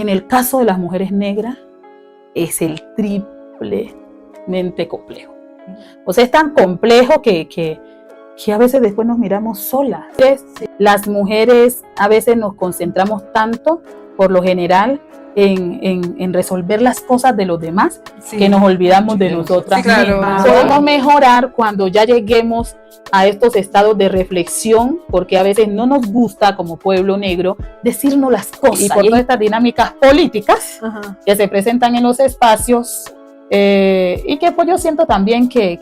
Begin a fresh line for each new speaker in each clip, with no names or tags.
En el caso de las mujeres negras es el triplemente complejo. O sea, es tan complejo que a veces después nos miramos solas. Las mujeres a veces nos concentramos tanto, por lo general, en resolver las cosas de los demás, que nos olvidamos de nosotras mismas. Podemos mejorar cuando ya lleguemos a estos estados de reflexión, porque a veces no nos gusta como pueblo negro decirnos las cosas. Y por todas estas dinámicas políticas que se presentan en los espacios, y que pues yo siento también que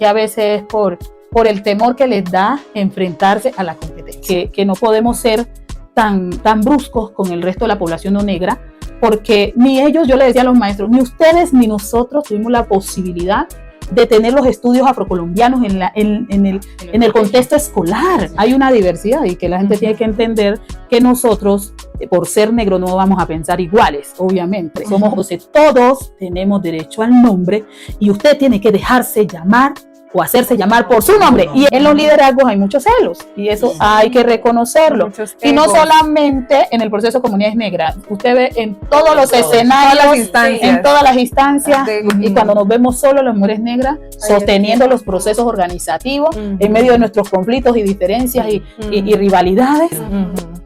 a veces es por el temor que les da enfrentarse a la competencia, que no podemos ser tan bruscos con el resto de la población no negra, porque ni ellos, yo le decía a los maestros, ni ustedes ni nosotros tuvimos la posibilidad de tener los estudios afrocolombianos en el contexto escolar. Hay una diversidad y que la gente tiene que entender que nosotros, por ser negros, no vamos a pensar iguales, obviamente. Somos, todos tenemos derecho al nombre y usted tiene que dejarse llamar o hacerse llamar por su nombre. Y en los liderazgos hay muchos celos, y eso hay que reconocerlo. Y no solamente en el proceso de comunidades negras, usted ve en todos los escenarios, en todas las instancias, y cuando nos vemos solo las mujeres negras, sosteniendo los procesos organizativos, en medio de nuestros conflictos y diferencias y rivalidades,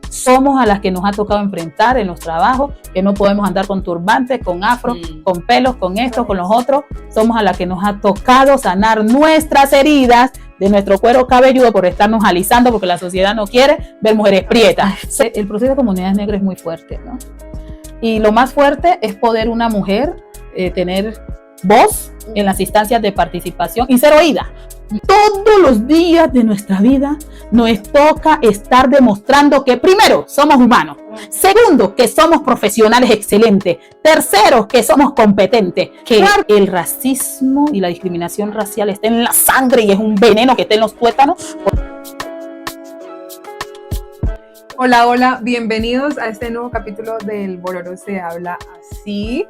somos a las que nos ha tocado enfrentar en los trabajos, que no podemos andar con turbantes, con afro, con pelos, con esto, con los otros. Somos a las que nos ha tocado sanar nuestras heridas de nuestro cuero cabelludo por estarnos alisando, porque la sociedad no quiere ver mujeres prietas. El proceso de comunidades negras es muy fuerte, ¿no? Y lo más fuerte es poder una mujer tener voz en las instancias de participación y ser oída. Todos los días de nuestra vida nos toca estar demostrando que, primero, somos humanos; segundo, que somos profesionales excelentes; tercero, que somos competentes; que el racismo y la discriminación racial está en la sangre y es un veneno que está en los tuétanos.
Hola, hola, bienvenidos a este nuevo capítulo del Bororo se habla así.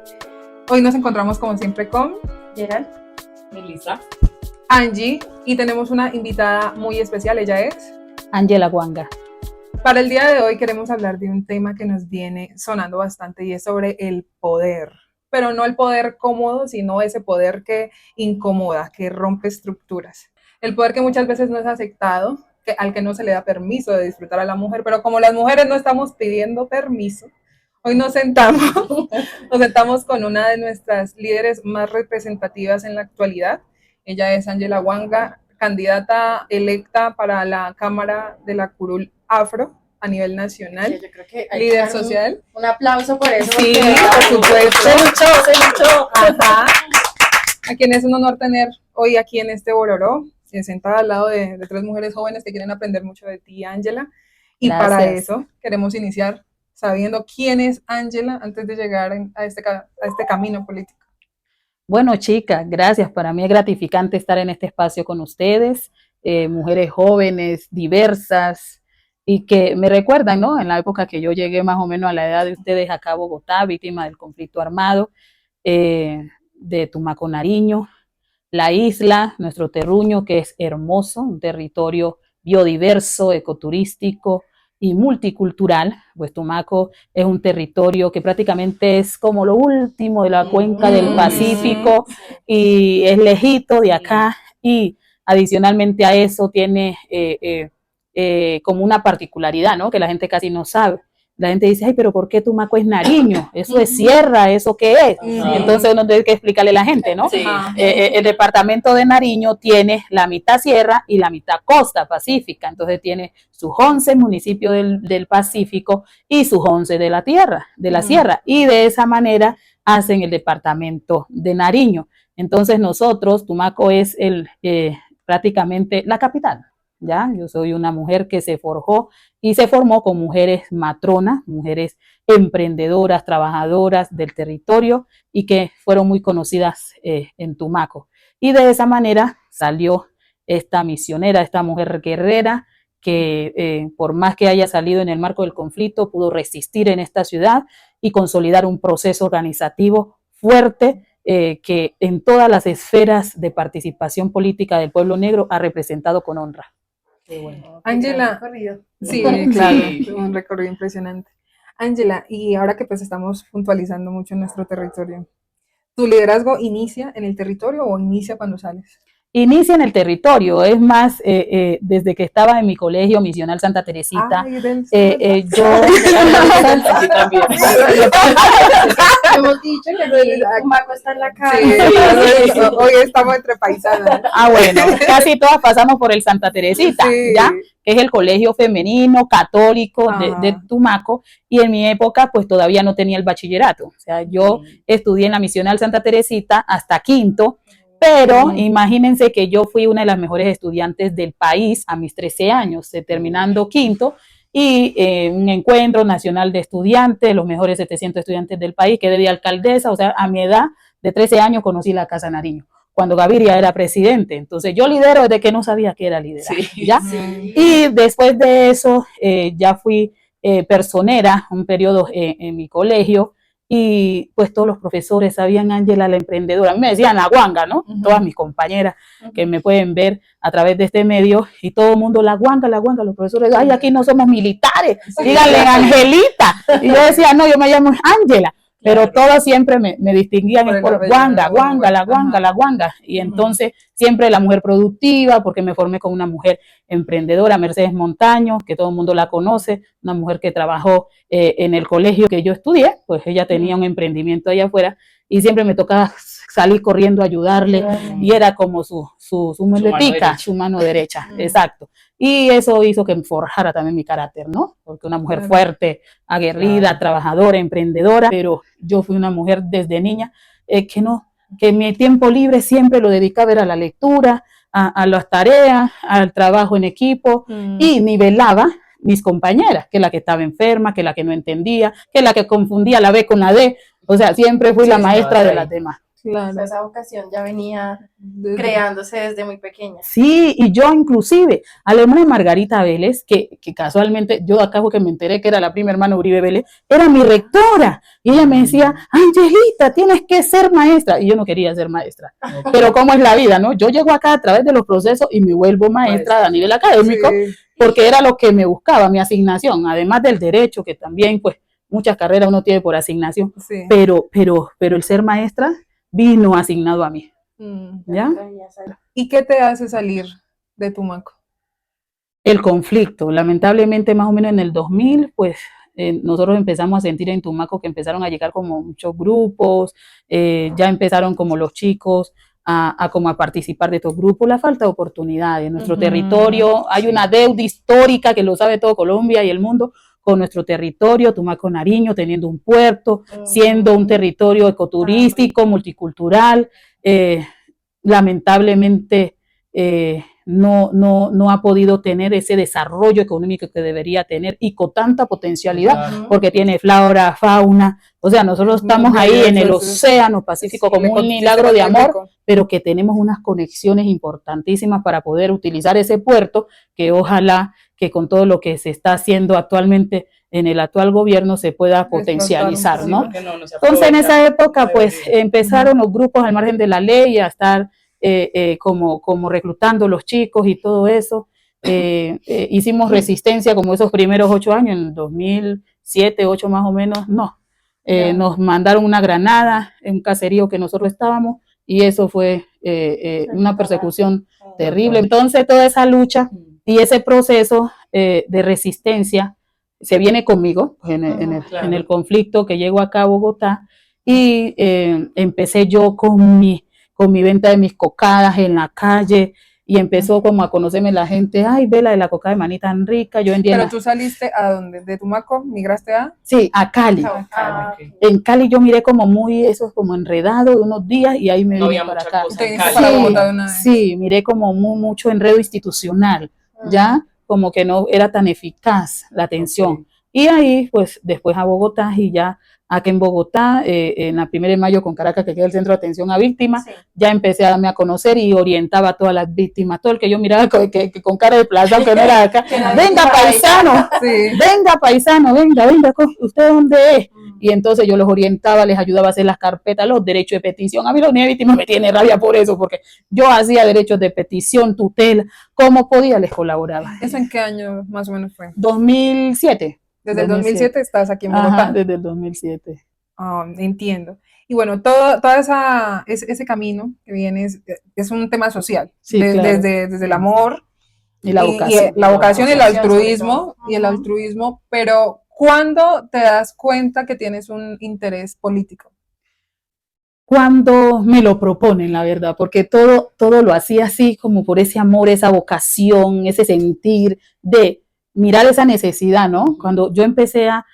Hoy nos encontramos como siempre con
Gerald, Melissa,
Angie, y tenemos una invitada muy especial. Ella es
Ángela Huanga.
Para el día de hoy queremos hablar de un tema que nos viene sonando bastante, y es sobre el poder, pero no el poder cómodo, sino ese poder que incomoda, que rompe estructuras. El poder que muchas veces no es aceptado, al que no se le da permiso de disfrutar a la mujer, pero como las mujeres no estamos pidiendo permiso, hoy nos sentamos con una de nuestras líderes más representativas en la actualidad. Ella es Ángela Huanga, candidata electa para la Cámara de la Curul Afro a nivel nacional.
Sí, yo creo que hay
líder social.
Un aplauso por eso.
Sí, por supuesto.
Se luchó.
Ajá. A quien es un honor tener hoy aquí en este Bororó, sentada al lado de tres mujeres jóvenes que quieren aprender mucho de ti, Ángela. Y gracias. Para eso queremos iniciar sabiendo quién es Ángela antes de llegar a este camino político.
Bueno, chicas, gracias. Para mí es gratificante estar en este espacio con ustedes, mujeres jóvenes, diversas, y que me recuerdan, ¿no? En la época que yo llegué más o menos a la edad de ustedes acá a Bogotá, víctima del conflicto armado, de Tumaco, Nariño, la isla, nuestro terruño, que es hermoso, un territorio biodiverso, ecoturístico y multicultural. Pues Tumaco es un territorio que prácticamente es como lo último de la cuenca del Pacífico, y es lejito de acá, y adicionalmente a eso tiene como una particularidad, ¿no? Que la gente casi no sabe. La gente dice, ay, pero ¿por qué Tumaco es Nariño? ¿Eso es sierra? ¿Eso qué es? Entonces uno tiene que explicarle a la gente, ¿no? Sí. El departamento de Nariño tiene la mitad sierra y la mitad costa pacífica. Entonces tiene sus 11 municipios del Pacífico y sus 11 de la tierra, de la sierra. Y de esa manera hacen el departamento de Nariño. Entonces nosotros, Tumaco es prácticamente la capital. ¿Ya? Yo soy una mujer que se forjó y se formó con mujeres matronas, mujeres emprendedoras, trabajadoras del territorio, y que fueron muy conocidas en Tumaco. Y de esa manera salió esta misionera, esta mujer guerrera, que por más que haya salido en el marco del conflicto, pudo resistir en esta ciudad y consolidar un proceso organizativo fuerte, que en todas las esferas de participación política del pueblo negro ha representado con honra.
Bueno. Ángela, sí, claro, un recorrido impresionante. Ángela, y ahora que pues estamos puntualizando mucho en nuestro territorio, ¿tu liderazgo inicia en el territorio o inicia cuando sales?
Inicia en el territorio, es más, desde que estaba en mi colegio misional Santa Teresita,
Ay, del
yo
Aquí también.
Hemos dicho que el Tumaco está en la casa.
Sí, hoy estamos entre paisanas.
bueno, casi todas pasamos por el Santa Teresita,
Sí.
¿ya? Que es el colegio femenino católico
Ajá.
de Tumaco, y en mi época pues todavía no tenía el bachillerato, o sea, yo estudié en la misional Santa Teresita hasta quinto, pero imagínense que yo fui una de las mejores estudiantes del país a mis 13 años, terminando quinto, y un encuentro nacional de estudiantes, los mejores 700 estudiantes del país, quedé de alcaldesa, o sea, a mi edad de 13 años conocí la Casa Nariño, cuando Gaviria era presidente, entonces yo lidero desde que no sabía qué era liderar, ¿ya?
Sí.
Y después de eso ya fui personera un periodo en mi colegio, y pues todos los profesores sabían Ángela la emprendedora, a mí me decían la guanga, ¿no? Todas mis compañeras que me pueden ver a través de este medio, y todo el mundo la guanga, los profesores, ay, aquí no somos militares, díganle Angelita, y yo decía, no, yo me llamo Ángela, pero todos siempre me distinguían por guanga, la guanga, y entonces siempre la mujer productiva, porque me formé con una mujer emprendedora, Mercedes Montaño, que todo el mundo la conoce, una mujer que trabajó en el colegio que yo estudié, pues ella tenía un emprendimiento allá afuera, y siempre me tocaba salir corriendo a ayudarle, y era como su muletica, su mano derecha, exacto. Y eso hizo que me forjara también mi carácter, ¿no? Porque una mujer fuerte, aguerrida, trabajadora, emprendedora, pero yo fui una mujer desde niña que mi tiempo libre siempre lo dedicaba a la lectura, a las tareas, al trabajo en equipo, y nivelaba mis compañeras, que la que estaba enferma, que la que no entendía, que la que confundía la B con la D, o sea, siempre fui la maestra de las demás.
Claro. O sea, esa vocación ya venía creándose desde muy pequeña.
Sí, y yo inclusive, a la hermana Margarita Vélez, que casualmente yo acabo que me enteré que era la prima hermana Uribe Vélez, era mi rectora, y ella me decía, Angelita, tienes que ser maestra, y yo no quería ser maestra, pero cómo es la vida, ¿no? Yo llego acá a través de los procesos y me vuelvo maestra a nivel académico, porque era lo que me buscaba, mi asignación, además del derecho, que también, pues, muchas carreras uno tiene por asignación, pero el ser maestra vino asignado a mí. ¿Ya?
¿Y qué te hace salir de Tumaco?
El conflicto. Lamentablemente, más o menos en el 2000, pues nosotros empezamos a sentir en Tumaco que empezaron a llegar como muchos grupos, ya empezaron como los chicos como a participar de estos grupos, la falta de oportunidades. En nuestro territorio hay una deuda histórica que lo sabe todo Colombia y el mundo, con nuestro territorio, Tumaco Nariño, teniendo un puerto, siendo un territorio ecoturístico, multicultural, lamentablemente no ha podido tener ese desarrollo económico que debería tener, y con tanta potencialidad, porque tiene flora, fauna, o sea, nosotros estamos ahí en el océano Pacífico como un milagro de amor, pero que tenemos unas conexiones importantísimas para poder utilizar ese puerto, que ojalá que con todo lo que se está haciendo actualmente en el actual gobierno se pueda potencializar, ¿no? Entonces en esa época pues empezaron los grupos al margen de la ley a estar como reclutando los chicos y todo eso. Hicimos resistencia como esos primeros 8 años, en 2007, 2008 más o menos, nos mandaron una granada en un caserío que nosotros estábamos, y eso fue una persecución terrible. Entonces toda esa lucha y ese proceso de resistencia se viene conmigo en el conflicto que llego acá a Bogotá, y empecé yo con mi venta de mis cocadas en la calle, y empezó como a conocerme la gente, ay, Vela de la cocada de maní tan rica, yo vendía.
¿Pero tú saliste a dónde? ¿De Tumaco? ¿Migraste a?
Sí, a Cali. En Cali yo miré como eso es como enredado unos días, y ahí me vine para acá. Sí, miré como mucho enredo institucional, ya, como que no era tan eficaz la atención. Y ahí, pues, después a Bogotá, y ya aquí en Bogotá, en la 1 de mayo con Caracas, que queda el centro de atención a víctimas, ya empecé a darme a conocer y orientaba a todas las víctimas, todo el que yo miraba que con cara de plaza, aunque no era de acá, venga paisano, venga, ¿usted dónde es? Y entonces yo los orientaba, les ayudaba a hacer las carpetas, los derechos de petición. A mí la unidad de víctimas me tiene rabia por eso, porque yo hacía derechos de petición, tutela, como podía les colaboraba.
¿Eso en qué año más o menos fue?
2007.
Desde el 2007 estás aquí en Bogotá.
Ajá, desde el 2007.
Entiendo. Y bueno, ese camino que viene es un tema social,
Sí, claro.
desde el amor
Y la vocación.
la vocación y el
altruismo,
altruismo, pero ¿cuándo te das cuenta que tienes un interés político?
Cuando me lo proponen, la verdad, porque todo lo hacía así, como por ese amor, esa vocación, ese sentir de mirar esa necesidad, ¿no? Cuando yo empecé a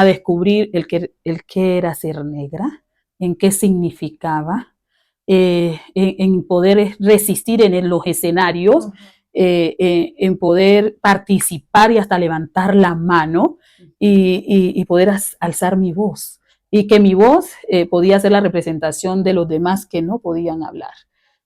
descubrir el que era ser negra, en qué significaba, en poder resistir en los escenarios, en poder participar y hasta levantar la mano y poder alzar mi voz. Y que mi voz podía ser la representación de los demás que no podían hablar,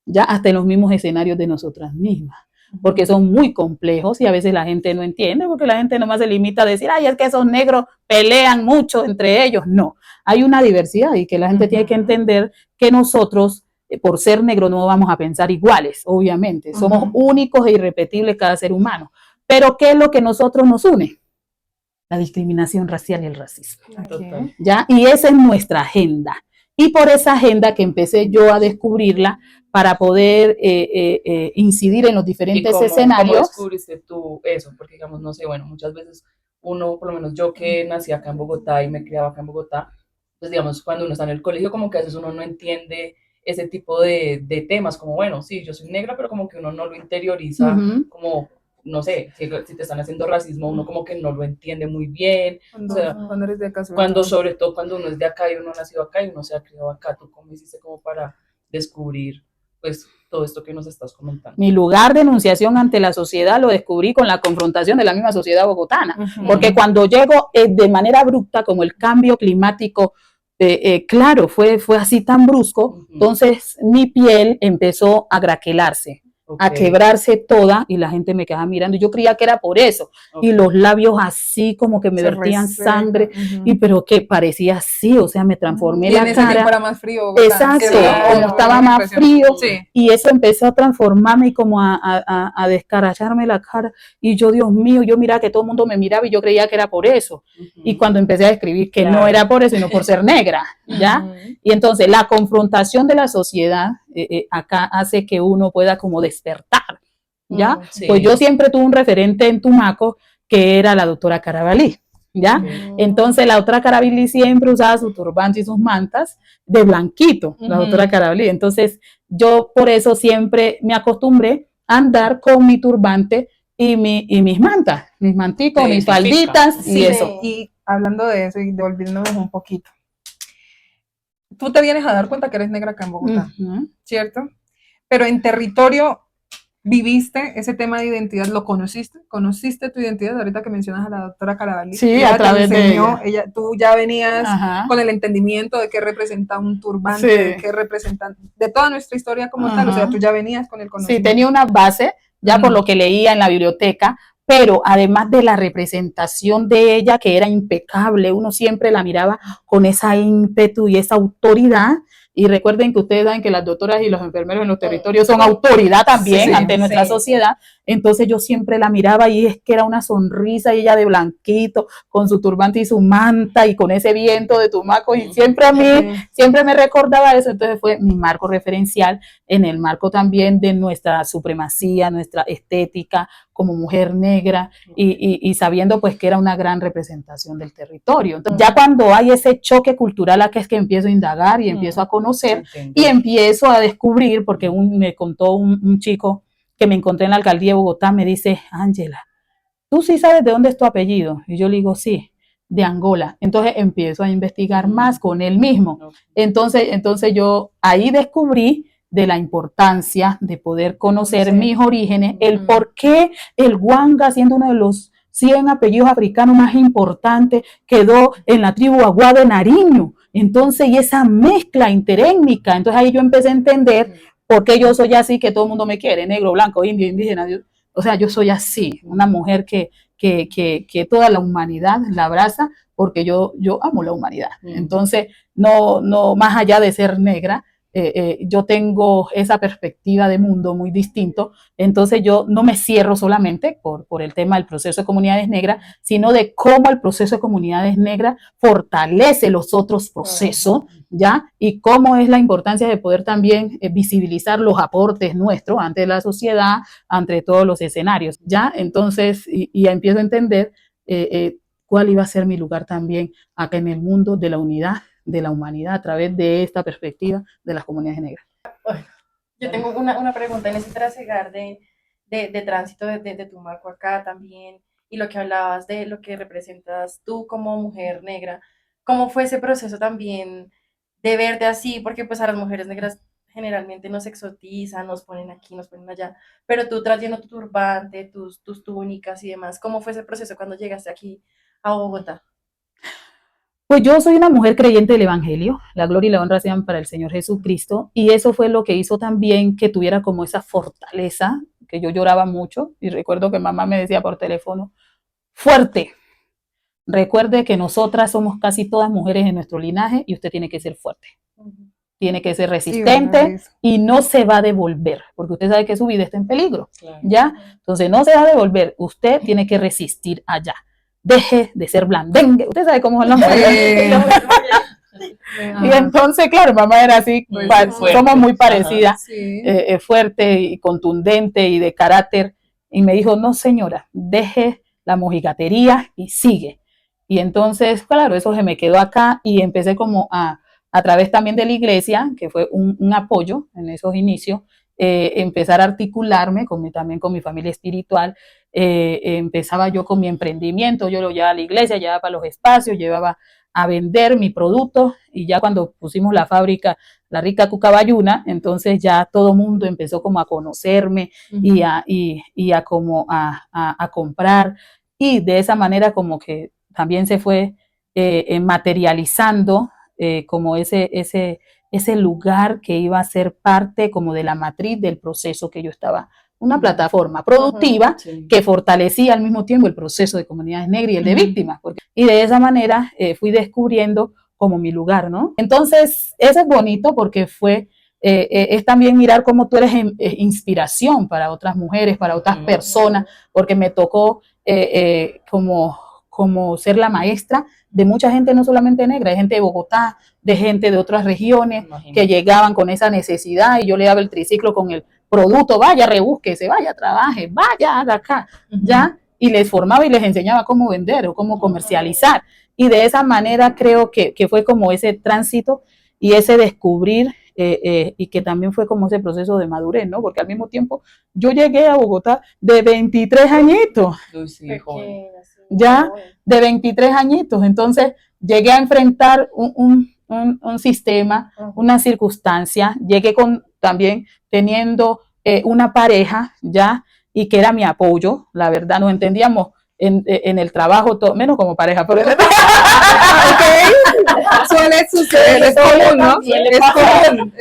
ya hasta en los mismos escenarios de nosotras mismas, porque son muy complejos y a veces la gente no entiende, porque la gente nomás se limita a decir, ay, es que esos negros pelean mucho entre ellos. No, hay una diversidad y que la gente tiene que entender que nosotros, por ser negros, no vamos a pensar iguales, obviamente, somos únicos e irrepetibles cada ser humano, pero ¿qué es lo que nosotros nos une? La discriminación racial y el racismo.
Okay.
¿Ya? Y esa es nuestra agenda. Y por esa agenda que empecé yo a descubrirla para poder incidir en los diferentes escenarios.
¿Cómo descubriste tú eso? Porque digamos, no sé, bueno, muchas veces uno, por lo menos yo que nací acá en Bogotá y me criaba acá en Bogotá, pues digamos, cuando uno está en el colegio, como que a veces uno no entiende ese tipo de temas, como bueno, sí, yo soy negra, pero como que uno no lo interioriza, como no sé, si te están haciendo racismo, uno como que no lo entiende muy bien.
Cuando eres de acá.
Sobre todo cuando uno es de acá y uno ha nacido acá y uno se ha criado acá, ¿tú cómo hiciste como para descubrir, pues, todo esto que nos estás comentando?
Mi lugar de enunciación ante la sociedad lo descubrí con la confrontación de la misma sociedad bogotana, porque cuando llego de manera abrupta, como el cambio climático, claro, fue así tan brusco, entonces mi piel empezó a graquelarse, a quebrarse toda y la gente me quedaba mirando y yo creía que era por eso y los labios así como que me vertían sangre y pero que parecía así, o sea, me transformé la cara.
Era más frío.
Exacto, como estaba más frío y eso empezó a transformarme y como a descaracharme la cara y yo, Dios mío, yo miraba que todo el mundo me miraba y yo creía que era por eso y cuando empecé a escribir que no era por eso, sino por ser negra, ¿ya? Y entonces la confrontación de la sociedad acá hace que uno pueda como despertar, ¿ya? Pues yo siempre tuve un referente en Tumaco que era la doctora Carabalí, ¿ya? Entonces la doctora Carabalí siempre usaba su turbante y sus mantas de blanquito, la doctora Carabalí. Entonces yo por eso siempre me acostumbré a andar con mi turbante y mis mantas, mis manticos, mis falditas y eso.
Y hablando de eso y devolviéndonos un poquito, tú te vienes a dar cuenta que eres negra acá en Bogotá, ¿cierto? Pero en territorio viviste ese tema de identidad, ¿lo conociste? ¿Conociste tu identidad? Ahorita que mencionas a la doctora Carabalí.
Sí, a través de ella.
Tú ya venías con el entendimiento de qué representa un turbante, de qué representa, de toda nuestra historia como tal, o sea, tú ya venías con el conocimiento.
Sí, tenía una base, ya por lo que leía en la biblioteca, pero además de la representación de ella, que era impecable, uno siempre la miraba con esa ímpetu y esa autoridad. Y recuerden que ustedes saben que las doctoras y los enfermeros en los territorios son autoridad también ante nuestra sociedad. Entonces yo siempre la miraba y es que era una sonrisa y ella de blanquito, con su turbante y su manta y con ese viento de Tumaco y siempre a mí, siempre me recordaba eso. Entonces fue mi marco referencial en el marco también de nuestra supremacía, nuestra estética como mujer negra y sabiendo pues que era una gran representación del territorio. Entonces, ya cuando hay ese choque cultural, aquí es que empiezo a indagar y empiezo a conocer y empiezo a descubrir, porque me contó un chico que me encontré en la alcaldía de Bogotá, me dice, Ángela, ¿tú sí sabes de dónde es tu apellido? Y yo le digo, sí, de Angola. Entonces empiezo a investigar más con él mismo. Entonces yo ahí descubrí de la importancia de poder conocer mis orígenes, el por qué el Wanga, siendo uno de los 100 apellidos africanos más importantes, quedó en la tribu Aguá de Nariño. Entonces, y esa mezcla interétnica, entonces ahí yo empecé a entender por qué yo soy así, que todo el mundo me quiere, negro, blanco, indio, indígena. O sea, yo soy así, una mujer que toda la humanidad la abraza, porque yo amo la humanidad. Entonces, no más allá de ser negra, yo tengo esa perspectiva de mundo muy distinto, entonces yo no me cierro solamente por el tema del proceso de comunidades negras, sino de cómo el proceso de comunidades negras fortalece los otros procesos, ¿ya? Y cómo es la importancia de poder también visibilizar los aportes nuestros ante la sociedad, ante todos los escenarios, ¿ya? Entonces, y empiezo a entender cuál iba a ser mi lugar también acá en el mundo de la unidad, de la humanidad, a través de esta perspectiva de las comunidades negras.
Yo tengo una pregunta en ese trasegar de tránsito de Tumaco acá también, y lo que hablabas de lo que representas tú como mujer negra. ¿Cómo fue ese proceso también de verte así? Porque pues a las mujeres negras generalmente nos exotizan, nos ponen aquí, nos ponen allá, pero tú trayendo tu turbante, tus túnicas y demás, ¿cómo fue ese proceso cuando llegaste aquí a Bogotá?
Pues yo soy una mujer creyente del Evangelio, la gloria y la honra sean para el Señor Jesucristo, y eso fue lo que hizo también que tuviera como esa fortaleza, que yo lloraba mucho, y recuerdo que mamá me decía por teléfono, fuerte, recuerde que nosotras somos casi todas mujeres en nuestro linaje y usted tiene que ser fuerte, tiene que ser resistente y no se va a devolver, porque usted sabe que su vida está en peligro, ¿ya? Entonces no se va a devolver, usted tiene que resistir allá. Deje de ser blandengue. Usted sabe cómo son las mujeres. Y entonces, claro, mamá era así, somos muy parecidas, fuerte y contundente y de carácter. Y me dijo, no señora, deje la mojigatería y sigue. Y entonces, claro, eso se me quedó acá y empecé como a través también de la iglesia, que fue un apoyo en esos inicios, empezar a articularme también con mi familia espiritual. Empezaba yo con mi emprendimiento, yo lo llevaba a la iglesia, llevaba para los espacios, llevaba a vender mi producto y ya cuando pusimos la fábrica La Rica Cucabayuna, entonces ya todo mundo empezó como a conocerme y a como a comprar, y de esa manera como que también se fue materializando como ese lugar que iba a ser parte como de la matriz del proceso que yo estaba, una plataforma productiva que fortalecía al mismo tiempo el proceso de comunidades negras y el de víctimas, y de esa manera fui descubriendo como mi lugar, ¿no? Entonces, eso es bonito porque es también mirar cómo tú eres inspiración para otras mujeres, para otras personas, porque me tocó como ser la maestra de mucha gente, no solamente negra, de gente de Bogotá, de gente de otras regiones que llegaban con esa necesidad y yo le daba el triciclo con el producto, vaya, rebúsquese, vaya, trabaje, vaya, haga acá, ¿ya? Y les formaba y les enseñaba cómo vender o cómo comercializar. Y de esa manera creo que fue como ese tránsito y ese descubrir y que también fue como ese proceso de madurez, ¿no? Porque al mismo tiempo yo llegué a Bogotá de 23 añitos. Ya de 23 añitos, entonces llegué a enfrentar un sistema, una circunstancia, llegué también teniendo una pareja, ya, y que era mi apoyo, la verdad, nos entendíamos en el trabajo, menos como pareja, pero
suele suceder, es común, ¿no? Es común.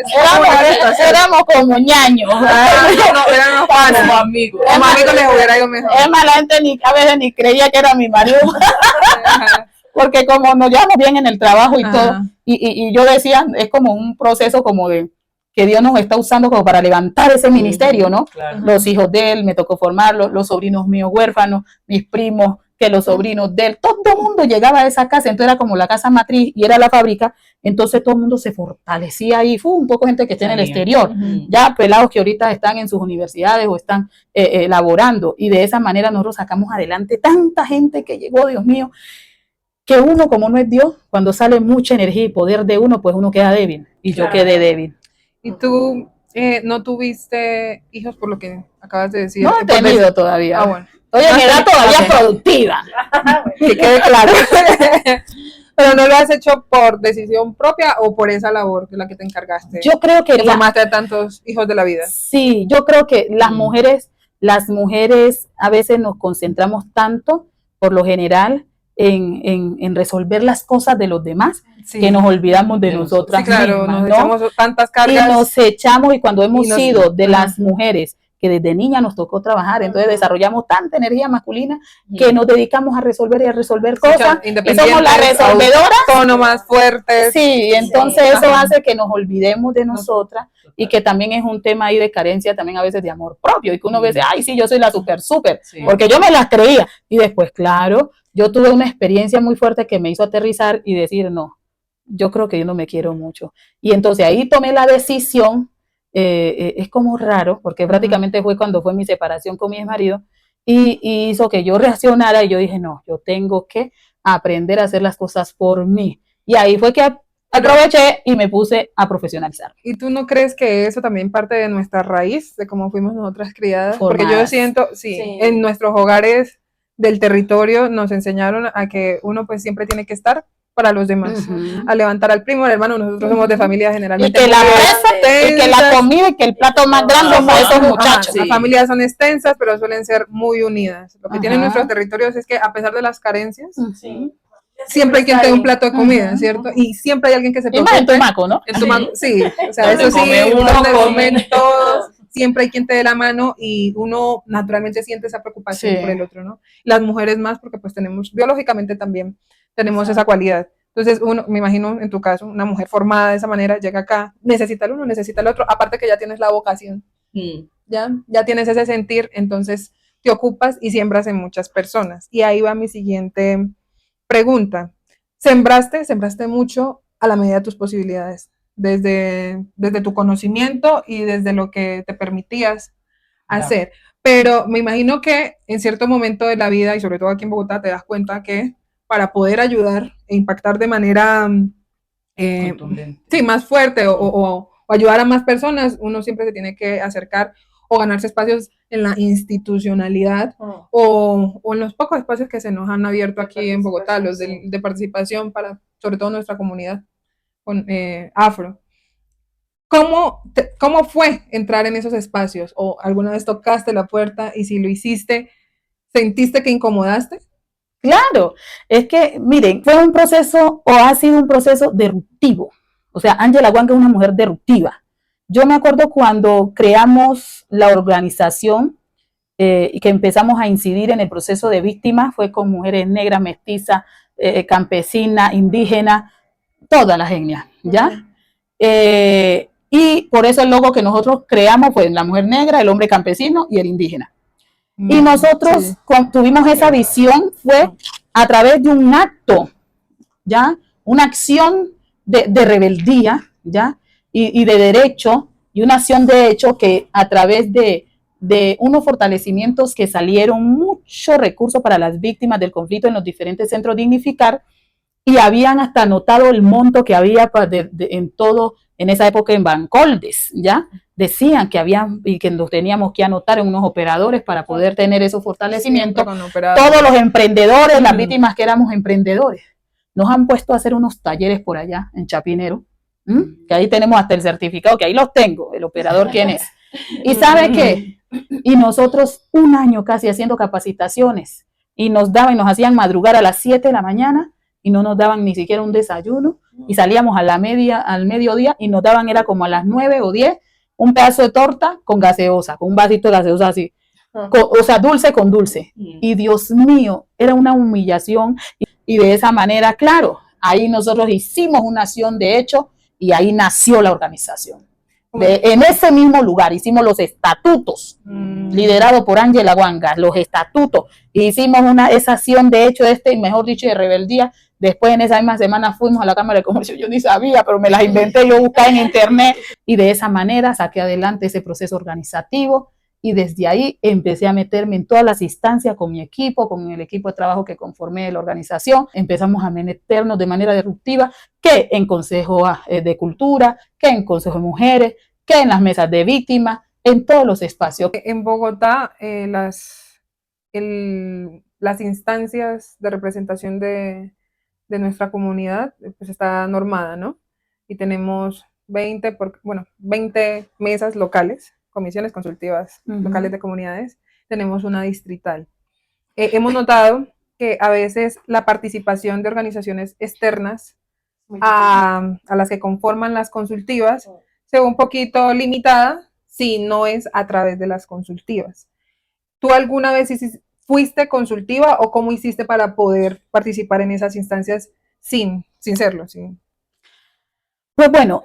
Éramos como ñaños.
Éramos como amigos. Como amigos les hubiera ido mejor.
Es más, la gente a veces ni creía que era mi marido. Porque como nos llevamos bien en el trabajo y todo, y yo decía, es como un proceso como de que Dios nos está usando como para levantar ese ministerio, ¿no? Claro. Los hijos de él, me tocó formarlos, los sobrinos míos huérfanos, mis primos, que los sobrinos de él, todo el mundo llegaba a esa casa, entonces era como la casa matriz y era la fábrica, entonces todo el mundo se fortalecía ahí, fue un poco gente que está en el exterior, ya pelados que ahorita están en sus universidades o están laborando, y de esa manera nosotros sacamos adelante tanta gente que llegó, Dios mío, que uno como no es Dios, cuando sale mucha energía y poder de uno, pues uno queda débil, y yo quedé débil.
¿Y tú no tuviste hijos por lo que acabas de decir?
No he tenido todavía.
Ah, bueno.
Estoy en edad todavía productiva. Que quede claro.
¿Pero no lo has hecho por decisión propia o por esa labor de la que te encargaste?
Yo creo que
formaste a tantos hijos de la vida.
Sí, yo creo que las mujeres a veces nos concentramos tanto, por lo general, en resolver las cosas de los demás, que nos olvidamos de nosotras
sí, claro,
mismas,
nos
¿no?
echamos tantas cargas.
Y nos echamos, y cuando hemos sido de las mujeres que desde niña nos tocó trabajar, entonces desarrollamos tanta energía masculina que nos dedicamos a resolver y a resolver cosas, y somos las resolvedoras,
autónomas, fuertes.
Sí, entonces eso hace que nos olvidemos de nosotras, y que también es un tema ahí de carencia también a veces de amor propio, y que uno ve, ay, sí, yo soy la súper, porque yo me las creía, y después, claro, yo tuve una experiencia muy fuerte que me hizo aterrizar y decir, no, yo creo que yo no me quiero mucho, y entonces ahí tomé la decisión. Es como raro, porque prácticamente fue cuando fue mi separación con mi exmarido, y hizo que yo reaccionara, y yo dije, no, yo tengo que aprender a hacer las cosas por mí, y ahí fue que aproveché y me puse a profesionalizar.
¿Y tú no crees que eso también parte de nuestra raíz, de cómo fuimos nosotras criadas?
Formadas.
Porque yo siento, sí, en nuestros hogares del territorio nos enseñaron a que uno pues siempre tiene que estar para los demás, a levantar al primo, al hermano. Nosotros somos de familia generalmente
y que la comida y que el plato más grande fue esos muchachos.
Las familias son extensas, pero suelen ser muy unidas. Lo que tienen nuestros territorios es que a pesar de las carencias, siempre hay quien te dé un plato de comida, ¿cierto? Y siempre hay alguien que se preocupe.
En Tumaco, ¿no?
En Tumaco, sí, o sea, eso sí, donde comen todos, siempre hay quien te dé la mano, y uno naturalmente siente esa preocupación por el otro, ¿no? Las mujeres más, porque pues tenemos, biológicamente también, tenemos esa cualidad. Entonces, uno, me imagino en tu caso, una mujer formada de esa manera, llega acá, necesita el uno, necesita el otro, aparte que ya tienes la vocación, ya tienes ese sentir, entonces te ocupas y siembras en muchas personas. Y ahí va mi siguiente pregunta. Sembraste mucho a la medida de tus posibilidades, desde tu conocimiento y desde lo que te permitías hacer. Pero me imagino que en cierto momento de la vida, y sobre todo aquí en Bogotá, te das cuenta que para poder ayudar e impactar de manera más fuerte o ayudar a más personas, uno siempre se tiene que acercar o ganarse espacios en la institucionalidad o en los pocos espacios que se nos han abierto aquí en Bogotá, los de participación para, sobre todo, nuestra comunidad afro. ¿Cómo fue entrar en esos espacios? ¿O alguna vez tocaste la puerta, y si lo hiciste, sentiste que incomodaste?
Claro, es que, miren, fue un proceso, o ha sido un proceso disruptivo. O sea, Ángela Huanga es una mujer disruptiva. Yo me acuerdo cuando creamos la organización y que empezamos a incidir en el proceso de víctimas, fue con mujeres negras, mestizas, campesinas, indígenas, todas las etnias, ¿ya? Y por eso el logo que nosotros creamos fue la mujer negra, el hombre campesino y el indígena. Y nosotros tuvimos esa visión, fue a través de un acto, ¿ya? Una acción de rebeldía, ¿ya? Y de derecho, y una acción de hecho que a través de unos fortalecimientos que salieron, mucho recursos para las víctimas del conflicto en los diferentes centros Dignificar, y habían hasta anotado el monto que había en esa época en Bancoldes, ¿ya? Decían que y que nos teníamos que anotar en unos operadores para poder tener esos fortalecimientos. Todos los emprendedores, las víctimas que éramos emprendedores, nos han puesto a hacer unos talleres por allá en Chapinero, que ahí tenemos hasta el certificado, que ahí los tengo, el operador quién es. ¿Y sabe qué? Y nosotros un año casi haciendo capacitaciones, y nos hacían madrugar a las 7 de la mañana, y no nos daban ni siquiera un desayuno, y salíamos al mediodía, y nos daban, era como a las 9 o 10, un pedazo de torta con gaseosa, con un vasito de gaseosa así, o sea, dulce con dulce. Y Dios mío, era una humillación, y de esa manera, claro, ahí nosotros hicimos una acción de hecho, y ahí nació la organización. En ese mismo lugar hicimos los estatutos, liderado por Ángela Huanga, los estatutos, y hicimos esa acción de hecho, y mejor dicho, de rebeldía. Después en esa misma semana fuimos a la Cámara de Comercio, yo ni sabía, pero me las inventé, yo busqué en internet, y de esa manera saqué adelante ese proceso organizativo, y desde ahí empecé a meterme en todas las instancias con mi equipo, con el equipo de trabajo que conformé de la organización. Empezamos a meternos de manera disruptiva, que en Consejo de Cultura, que en Consejo de Mujeres, que en las mesas de víctimas, en todos los espacios.
En Bogotá, las instancias de representación de nuestra comunidad pues está normada, ¿no? Y tenemos 20 mesas locales, comisiones consultivas locales de comunidades, tenemos una distrital. Hemos notado que a veces la participación de organizaciones externas a las que conforman las consultivas se ve un poquito limitada si no es a través de las consultivas. ¿Tú alguna vez fuiste consultiva o cómo hiciste para poder participar en esas instancias sin serlo?
Pues bueno,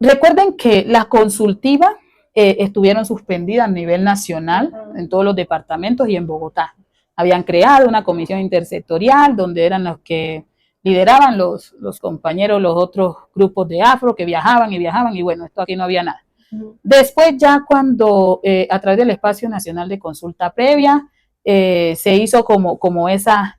recuerden que las consultivas estuvieron suspendidas a nivel nacional en todos los departamentos y en Bogotá. Habían creado una comisión intersectorial donde eran los que lideraban los compañeros, los otros grupos de afro que viajaban y bueno, esto aquí no había nada. Después ya cuando a través del Espacio Nacional de Consulta Previa se hizo como esa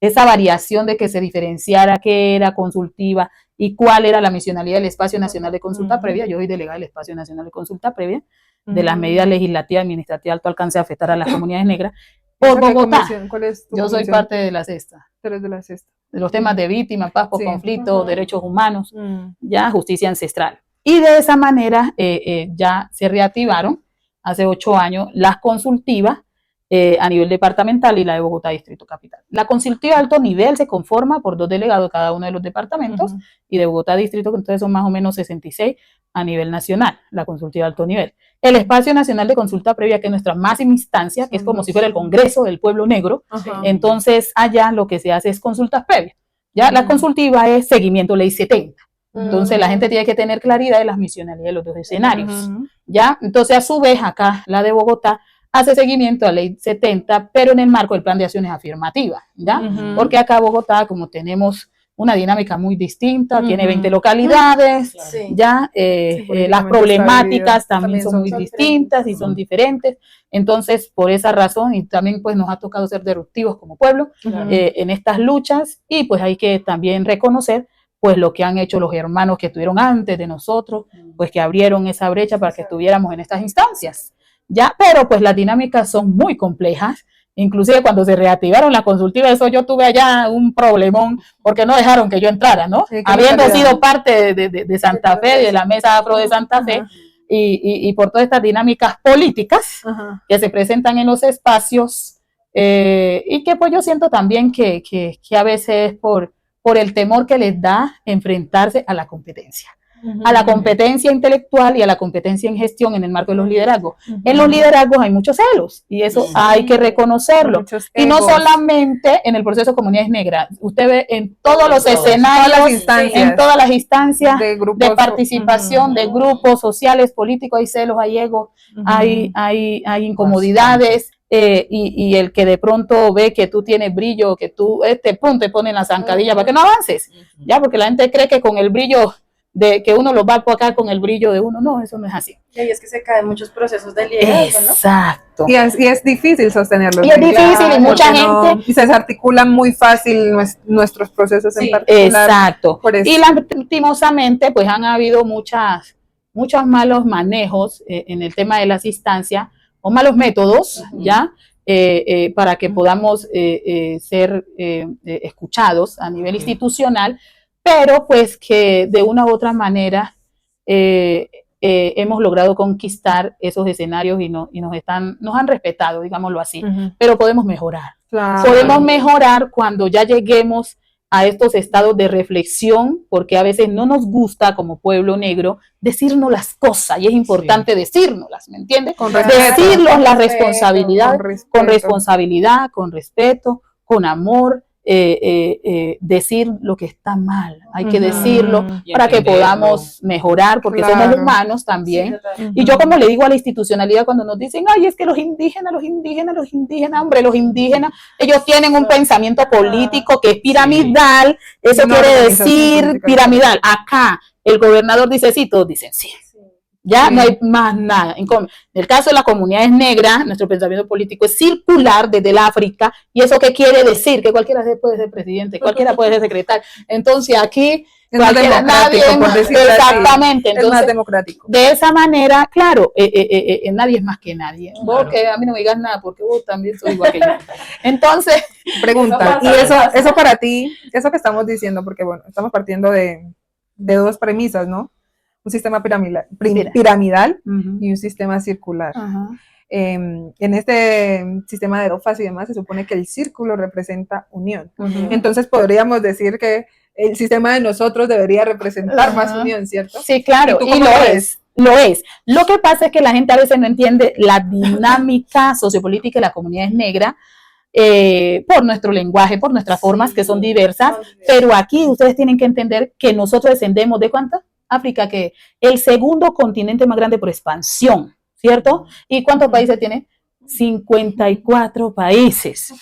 variación de que se diferenciara qué era consultiva y cuál era la misionalidad del Espacio Nacional de Consulta Previa. Yo soy delegada del Espacio Nacional de Consulta Previa, de las medidas legislativas y administrativas de alto alcance a afectar a las comunidades negras por Bogotá.
¿Cuál es tu
Yo soy
comisión?
parte de la sexta.
Tú eres de la sexta.
De los temas de víctimas, paz, por
Sí.
conflicto, derechos humanos, ya justicia ancestral. Y de esa manera ya se reactivaron hace 8 años las consultivas a nivel departamental y la de Bogotá Distrito Capital. La consultiva de alto nivel se conforma por 2 delegados de cada uno de los departamentos y de Bogotá Distrito, que entonces son más o menos 66 a nivel nacional, la consultiva de alto nivel. El Espacio Nacional de Consulta Previa, que es nuestra máxima instancia, que es como si fuera el Congreso del Pueblo Negro, entonces allá lo que se hace es consultas previas. Ya la consultiva es seguimiento ley 70. Entonces la gente tiene que tener claridad de las misionalidades de los 2 escenarios. ¿Ya? Entonces a su vez acá la de Bogotá hace seguimiento a ley 70, pero en el marco del plan de acciones afirmativas, ¿ya? Porque acá Bogotá, como tenemos una dinámica muy distinta, tiene 20 localidades, ya las problemáticas también son muy distintas y son diferentes. Entonces, por esa razón, y también pues nos ha tocado ser disruptivos como pueblo en estas luchas, y pues hay que también reconocer pues lo que han hecho los hermanos que estuvieron antes de nosotros, pues que abrieron esa brecha para que estuviéramos en estas instancias. Ya, pero pues las dinámicas son muy complejas, inclusive cuando se reactivaron las consultivas, eso yo tuve allá un problemón, porque no dejaron que yo entrara, ¿no? Habiendo sido parte de Santa Fe, de la Mesa Afro de Santa Fe, y por todas estas dinámicas políticas que se presentan en los espacios, y que pues yo siento también que a veces es por el temor que les da enfrentarse a la competencia. A la competencia intelectual y a la competencia en gestión en el marco de los liderazgos. En los liderazgos hay muchos celos y eso hay que reconocerlo. Y no solamente en el proceso de comunidades negras, usted ve en todos los escenarios, en todas las instancias de participación de grupos sociales, políticos, hay celos, hay egos, hay incomodidades. Y el que de pronto ve que tú tienes brillo, que tú te pone en la zancadilla para que no avances, ya, porque la gente cree que con el brillo de que uno lo va a apocar con el brillo de uno, no, eso no es así.
Y es que se caen muchos procesos de liderazgo, ¿no?
Exacto.
Y es difícil sostenerlo.
Y es difícil y mucha gente...
Y se desarticulan muy fácil nuestros procesos en particular.
Exacto. Y lastimosamente, pues han habido muchos malos manejos en el tema de las instancias, o malos métodos, ¿ya? Para que podamos ser escuchados a nivel institucional, pero pues que de una u otra manera hemos logrado conquistar esos escenarios y nos han respetado, digámoslo así, pero podemos mejorar. Claro. Podemos mejorar cuando ya lleguemos a estos estados de reflexión, porque a veces no nos gusta como pueblo negro decirnos las cosas, y es importante decírnoslas, ¿me entiendes? Decirnos la responsabilidad, con responsabilidad, con respeto, con amor, decir lo que está mal, hay que decirlo para que podamos mejorar, porque somos humanos también. Y yo como le digo a la institucionalidad cuando nos dicen, ay, es que los indígenas, hombre, los indígenas, ellos tienen un pensamiento político que es piramidal, eso quiere decir piramidal. Acá el gobernador dice sí, todos dicen sí. Ya no hay más nada. En el caso de las comunidades negras, nuestro pensamiento político es circular desde el África. ¿Y eso qué quiere decir? Que cualquiera puede ser presidente, cualquiera puede ser secretario. Entonces aquí
es más democrático, por decirlo así.
Exactamente. Entonces,
es más democrático.
De esa manera, claro, nadie es más que nadie. Vos que a mí no me digas nada, porque vos también sos igual que yo. Entonces,
pregunta, y eso para ti, eso que estamos diciendo, porque bueno, estamos partiendo de 2 premisas, ¿no? Un sistema piramidal y un sistema circular. En este sistema de DOFAS y demás se supone que el círculo representa unión. Entonces podríamos decir que el sistema de nosotros debería representar más unión, ¿cierto?
Sí, claro, y lo es. Lo es. Lo que pasa es que la gente a veces no entiende la dinámica sociopolítica de las comunidades negras por nuestro lenguaje, por nuestras formas que son diversas, pero aquí ustedes tienen que entender que nosotros descendemos de ¿cuántas? África, que el segundo continente más grande por expansión, ¿cierto? ¿Y cuántos países tiene? 54 países.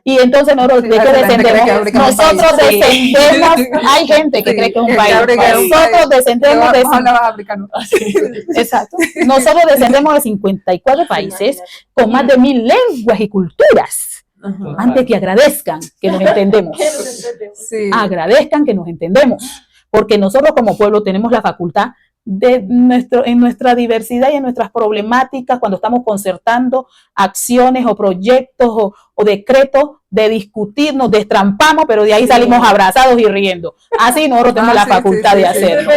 Y entonces nosotros, ¿de qué descendemos? Nosotros descendemos, hay gente que cree que es un país. Nosotros descendemos de... Exacto. Nosotros descendemos de 54 países con más de 1000 lenguas y culturas. Antes que agradezcan que nos entendemos.
Sí.
Agradezcan que nos entendemos. Porque nosotros como pueblo tenemos la facultad de en nuestra diversidad y en nuestras problemáticas, cuando estamos concertando acciones o proyectos o decretos, de discutir, nos destrampamos, pero de ahí salimos abrazados y riendo. Así nosotros tenemos la facultad de hacerlo.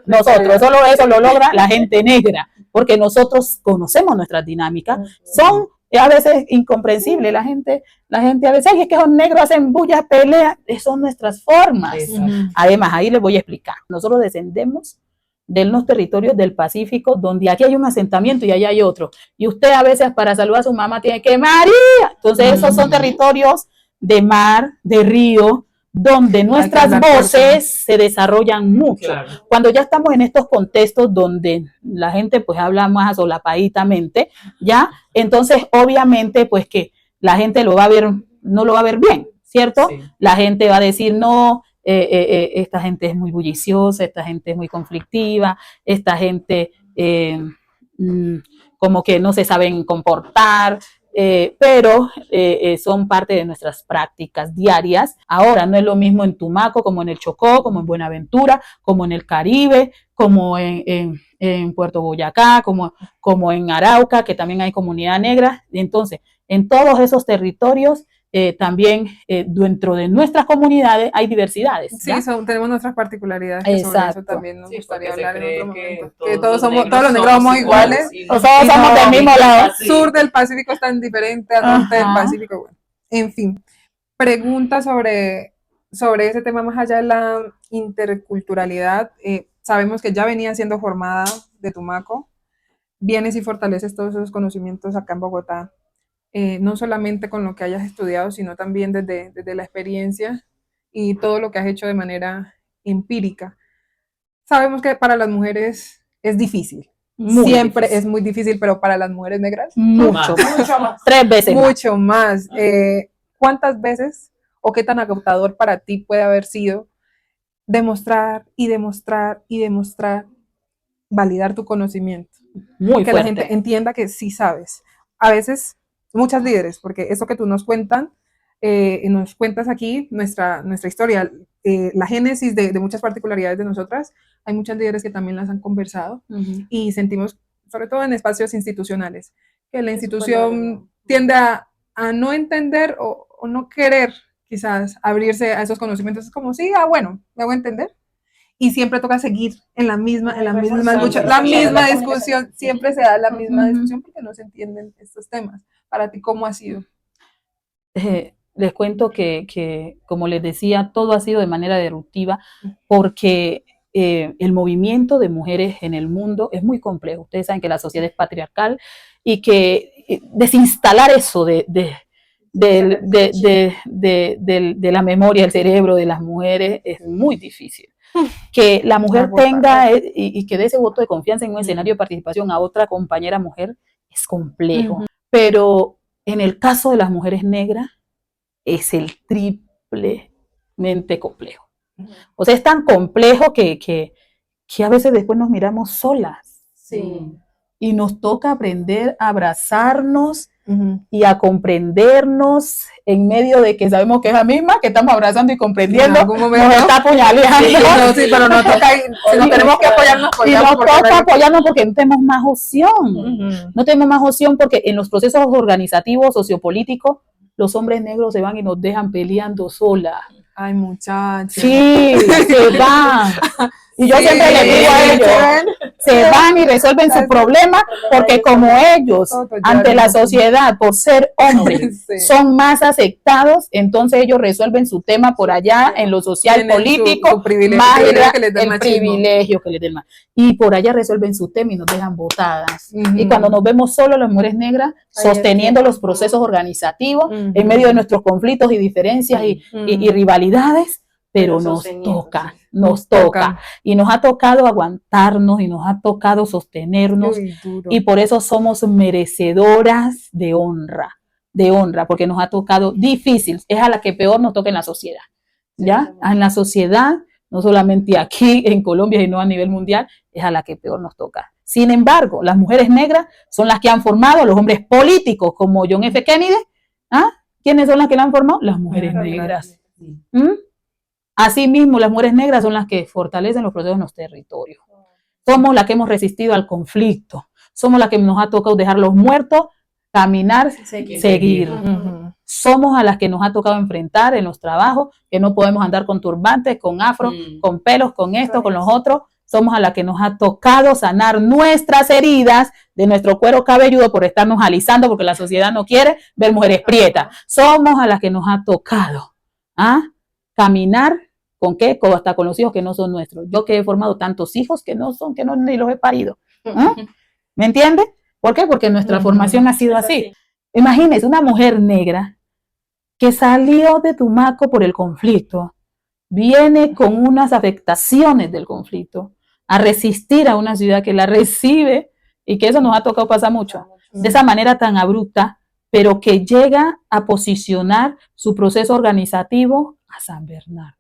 Nosotros, solo eso lo logra la gente negra, porque nosotros conocemos nuestras dinámicas. Son a veces incomprensible, la gente a veces, ay, es que son negros, hacen bullas, peleas, son nuestras formas. Además, ahí les voy a explicar, nosotros descendemos de los territorios del Pacífico, donde aquí hay un asentamiento y allá hay otro, y usted a veces para saludar a su mamá tiene que María, entonces esos son territorios de mar, de río, donde nuestras voces se desarrollan mucho. Claro. Cuando ya estamos en estos contextos donde la gente pues habla más solapaditamente, ya, entonces obviamente pues que la gente lo va a ver, no lo va a ver bien, ¿cierto? Sí. La gente va a decir, no, esta gente es muy bulliciosa, esta gente es muy conflictiva, esta gente como que no se saben comportar, pero son parte de nuestras prácticas diarias. Ahora no es lo mismo en Tumaco como en el Chocó, como en Buenaventura, como en el Caribe, como en Puerto Boyacá, como en Arauca, que también hay comunidad negra. Entonces, en todos esos territorios también dentro de nuestras comunidades hay diversidades.
Sí, tenemos nuestras particularidades. Exacto. Sobre eso también nos gustaría hablar en otro momento. Que todos los negros somos iguales.
Todos somos del mismo lado.
El sur del Pacífico es tan diferente al norte del Pacífico. Bueno, en fin, pregunta sobre ese tema más allá de la interculturalidad. Sabemos que ya venía siendo formada de Tumaco. Vienes y fortaleces todos esos conocimientos acá en Bogotá. No solamente con lo que hayas estudiado, sino también desde la experiencia y todo lo que has hecho de manera empírica. Sabemos que para las mujeres es difícil. Siempre difícil. Es muy difícil, pero para las mujeres negras,
mucho más. 3 veces
mucho más. ¿Cuántas veces o qué tan agotador para ti puede haber sido demostrar y demostrar y demostrar, validar tu conocimiento?
Muy
que
fuerte.
La gente entienda que sí sabes. A veces muchas líderes, porque eso que tú nos cuentas aquí, nuestra historia, la génesis de muchas particularidades de nosotras, hay muchas líderes que también las han conversado y sentimos, sobre todo en espacios institucionales, que la institución tiende a no entender o no querer quizás abrirse a esos conocimientos. Es como, sí, bueno, me hago entender. Y siempre toca seguir en la misma discusión, siempre se da la misma discusión porque no se entienden estos temas. Para ti, ¿cómo ha sido?
Les cuento que, como les decía, todo ha sido de manera disruptiva porque el movimiento de mujeres en el mundo es muy complejo. Ustedes saben que la sociedad es patriarcal y que desinstalar eso de la memoria del cerebro de las mujeres es muy difícil. Que la mujer tenga y que dé ese voto de confianza en un escenario de participación a otra compañera mujer es complejo. Pero en el caso de las mujeres negras es el triplemente complejo. O sea, es tan complejo que a veces después nos miramos solas.
Sí.
Y nos toca aprender a abrazarnos y a comprendernos en medio de que sabemos que es la misma, que estamos abrazando y comprendiendo, nos está apuñaleando.
Sí, pero nos toca, si tenemos que apoyarnos,
y nos toca apoyarnos porque no tenemos más opción. No tenemos más opción porque en los procesos organizativos, sociopolíticos, los hombres negros se van y nos dejan peleando solas.
Ay, muchachos.
Sí, se van. Y yo siempre les digo a ellos, se van y resuelven su problema, porque como ellos, ante la sociedad, por ser hombres,
Sí.
son más aceptados, entonces ellos resuelven su tema por allá en lo social,
Tienen
político,
su privilegio,
más
privilegio que les da el
el
machismo.
privilegio que les den más. Y por allá resuelven su tema y nos dejan botadas.
Ujú.
Y cuando nos vemos solo las mujeres negras,
Ahí es
sosteniendo
que-
los procesos organizativos,
Ujú.
en medio de nuestros conflictos y diferencias y
Ujú.
rivalidades, pero
Pero
nos
sosteniendo,
toca,
sí.
nos toca. Y nos ha tocado aguantarnos y nos ha tocado sostenernos.
Uy, duro.
Y por eso somos merecedoras de honra, porque nos ha tocado difícil. Es a la que peor nos toca en la sociedad. ¿Ya?
Sí,
En la sociedad, no solamente aquí en Colombia, sino a nivel mundial, es a la que peor nos toca. Sin embargo, las mujeres negras son las que han formado a los hombres políticos, como John F. Kennedy. ¿Ah? ¿Quiénes son las que la han formado? Las mujeres negras. ¿Mm? Asimismo, las mujeres negras son las que fortalecen los procesos en los territorios. Somos las que hemos resistido al conflicto. Somos las que nos ha tocado dejar los muertos, caminar, seguir.
Ujú.
Somos a las que nos ha tocado enfrentar en los trabajos, que no podemos andar con turbantes, con afro, con pelos, con esto, con los otros. Somos a las que nos ha tocado sanar nuestras heridas de nuestro cuero cabelludo por estarnos alisando, porque la sociedad no quiere ver mujeres prietas. Somos a las que nos ha tocado caminar. ¿Con qué? Hasta con los hijos que no son nuestros. Yo que he formado tantos hijos que no ni los he parido. ¿Me entiendes? ¿Por qué? Porque nuestra formación ha sido así. Imagínese una mujer negra que salió de Tumaco por el conflicto, viene con unas afectaciones del conflicto a resistir a una ciudad que la recibe y que eso nos ha tocado pasar mucho. De esa manera tan abrupta, pero que llega a posicionar su proceso organizativo a San Bernardo,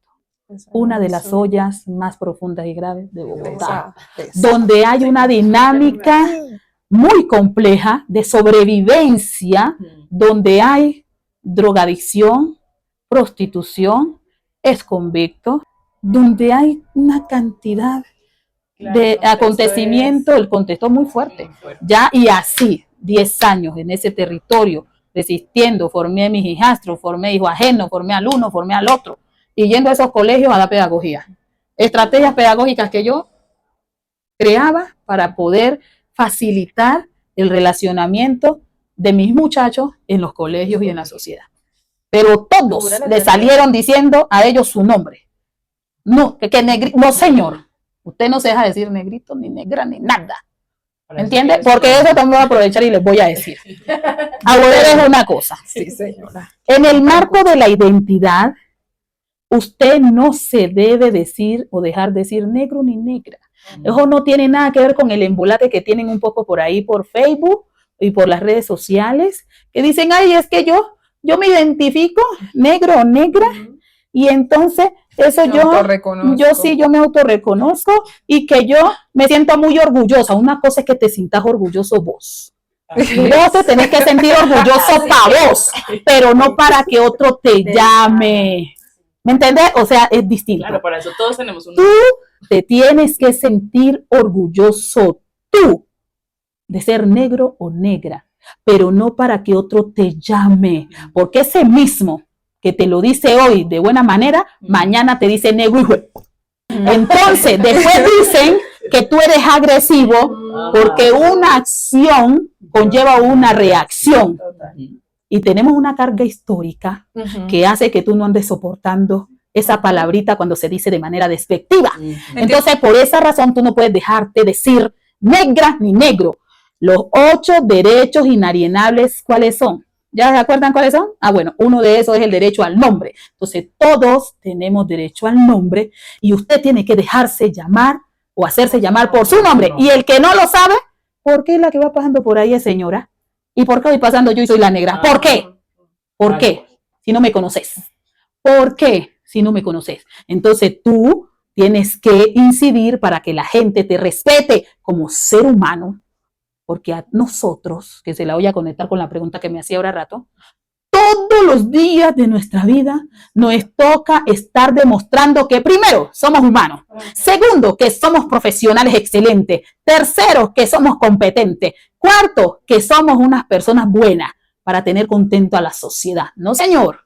una de las ollas más profundas y graves de Bogotá, donde hay una dinámica muy compleja de sobrevivencia, donde hay drogadicción, prostitución, exconvictos, donde hay una cantidad de acontecimientos, el contexto es muy fuerte. Ya, y así, 10 años en ese territorio, resistiendo, formé a mis hijastros, formé hijo ajeno, formé al uno, formé al otro, y yendo a esos colegios a dar pedagogía. Estrategias pedagógicas que yo creaba para poder facilitar el relacionamiento de mis muchachos en los colegios y en la sociedad. Pero todos le salieron diciendo a ellos su nombre. No, no señor, usted no se deja decir negrito, ni negra, ni nada. ¿Entiende? Porque eso también voy a aprovechar y les voy a decir. Ahora es una cosa.
Sí, señora.
En el marco de la identidad, usted no se debe decir o dejar decir negro ni negra. Eso no tiene nada que ver con el embolate que tienen un poco por ahí por Facebook y por las redes sociales, que dicen, ay, es que yo me identifico negro o negra, y entonces eso yo me autorreconozco y que yo me siento muy orgullosa. Una cosa es que te sientas orgulloso vos. Vos te tenés que sentir orgulloso para vos, pero no para que otro te llame. ¿Me entiendes? O sea, es distinto.
Claro, para eso todos tenemos un...
Tú te tienes que sentir orgulloso tú de ser negro o negra, pero no para que otro te llame, porque ese mismo que te lo dice hoy de buena manera, mañana te dice negro, hijo. Entonces, después dicen que tú eres agresivo porque una acción conlleva una reacción. Y tenemos una carga histórica que hace que tú no andes soportando esa palabrita cuando se dice de manera despectiva. Entonces, por esa razón, tú no puedes dejarte decir negra ni negro. Los 8 derechos inalienables, ¿cuáles son? ¿Ya se acuerdan cuáles son? Ah, bueno, uno de esos es el derecho al nombre. Entonces, todos tenemos derecho al nombre y usted tiene que dejarse llamar o hacerse llamar por su nombre. Y el que no lo sabe, ¿por qué la que va pasando por ahí es señora? ¿Y por qué voy pasando yo y soy la negra? ¿Por qué? ¿Por qué? Si no me conoces. ¿Por qué? Si no me conoces. Entonces tú tienes que incidir para que la gente te respete como ser humano, porque a nosotros, que se la voy a conectar con la pregunta que me hacía ahora rato, todos los días de nuestra vida nos toca estar demostrando que primero somos humanos, segundo que somos profesionales excelentes, tercero que somos competentes, cuarto que somos unas personas buenas para tener contento a la sociedad. No, señor.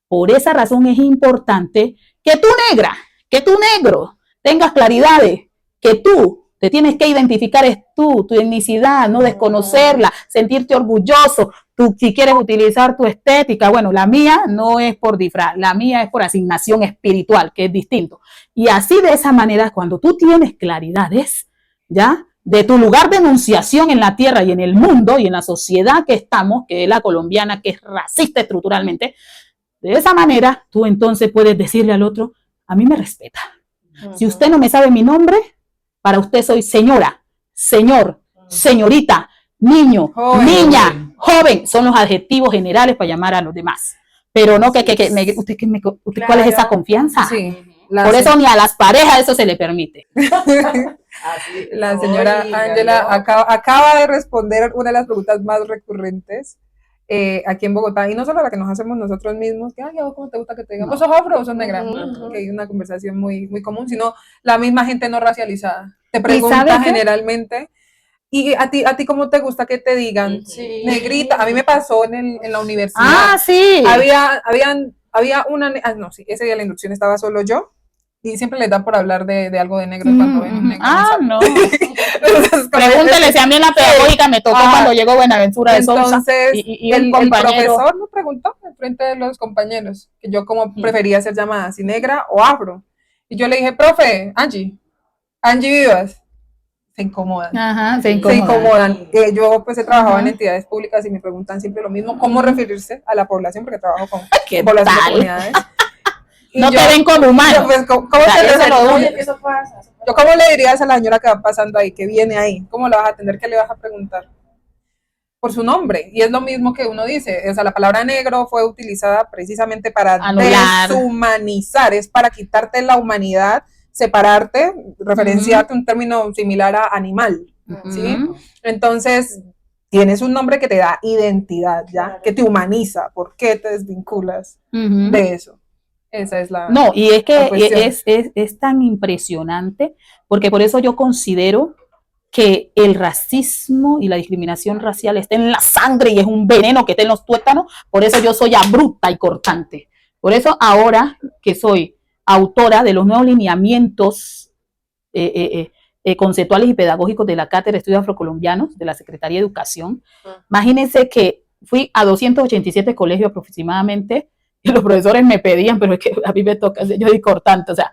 Por esa razón es importante que tú negra, que tú negro tengas claridades, que tú te tienes que identificar es tú, tu etnicidad, no desconocerla, sentirte orgulloso. Tú, si quieres utilizar tu estética, bueno, la mía no es por disfraz, la mía es por asignación espiritual, que es distinto. Y así de esa manera, cuando tú tienes claridades, ¿ya? De tu lugar de enunciación en la tierra y en el mundo y en la sociedad que estamos, que es la colombiana, que es racista estructuralmente, de esa manera tú entonces puedes decirle al otro, a mí me respeta. Si usted no me sabe mi nombre, para usted soy señora, señor, señorita, niño,
Joven.
niña, joven, son los adjetivos generales para llamar a los demás. Pero no usted ¿cuál es esa confianza?
Sí.
Por eso ni a las parejas eso se le permite.
Así,
La señora
oiga,
Ángela
¿no?
acaba de responder una de las preguntas más recurrentes aquí en Bogotá, y no solo la que nos hacemos nosotros mismos, que, ay, ¿cómo te gusta que te digan?
No.
¿Vos sos afro o sos negra?
Ujú.
Que hay una conversación muy, muy común, sino la misma gente no racializada. Te
¿sabes
pregunta
qué?
generalmente, ¿y a ti cómo te gusta que te digan?
Sí.
Negrita, a mí me pasó en la universidad.
Ah, sí.
Había una, no, sí, ese día la inducción estaba solo yo, y siempre les da por hablar de algo de negro cuando ven un negro.
No.
Entonces, como
Pregúntele si a mí en la pedagógica me tocó cuando llegó Buenaventura de Sousa.
entonces,
Y
el
un compañero.
profesor me preguntó en frente de los compañeros que yo como prefería ser llamada, si negra o afro. Y yo le dije, profe, Angie Vivas. Se incomodan.
Ajá,
Se incomodan. Yo pues he trabajado en entidades públicas y me preguntan siempre lo mismo, cómo referirse a la población, porque trabajo con
¿Qué
población de
tal?
comunidades. Y
No
yo-
te ven como humano.
yo, pues, ¿cómo
O sea,
te
eso lo
refieres?
dudo.
Oye, que eso pasa.
Yo, ¿cómo le dirías a la señora que va pasando ahí, que viene ahí? ¿Cómo la vas a atender? ¿Qué le vas a preguntar? Por su nombre. Y es lo mismo que uno dice. O sea, la palabra negro fue utilizada precisamente para
Anular.
deshumanizar, es para quitarte la humanidad, separarte, referenciarte un término similar a animal. ¿Sí?
Ujú.
Entonces, tienes un nombre que te da identidad, ¿ya?
Claro.
Que te humaniza. ¿Por qué te desvinculas
Ujú.
de eso? Esa es la...
No, y es
la
que
cuestión.
es tan impresionante, porque por eso yo considero que el racismo y la discriminación racial está en la sangre y es un veneno que está en los tuétanos. Por eso yo soy abrupta y cortante. Por eso ahora que soy autora de los nuevos lineamientos conceptuales y pedagógicos de la Cátedra de Estudios Afrocolombianos de la Secretaría de Educación, imagínense que fui a 287 colegios aproximadamente y los profesores me pedían, pero es que a mí me toca, yo soy cortante, o sea,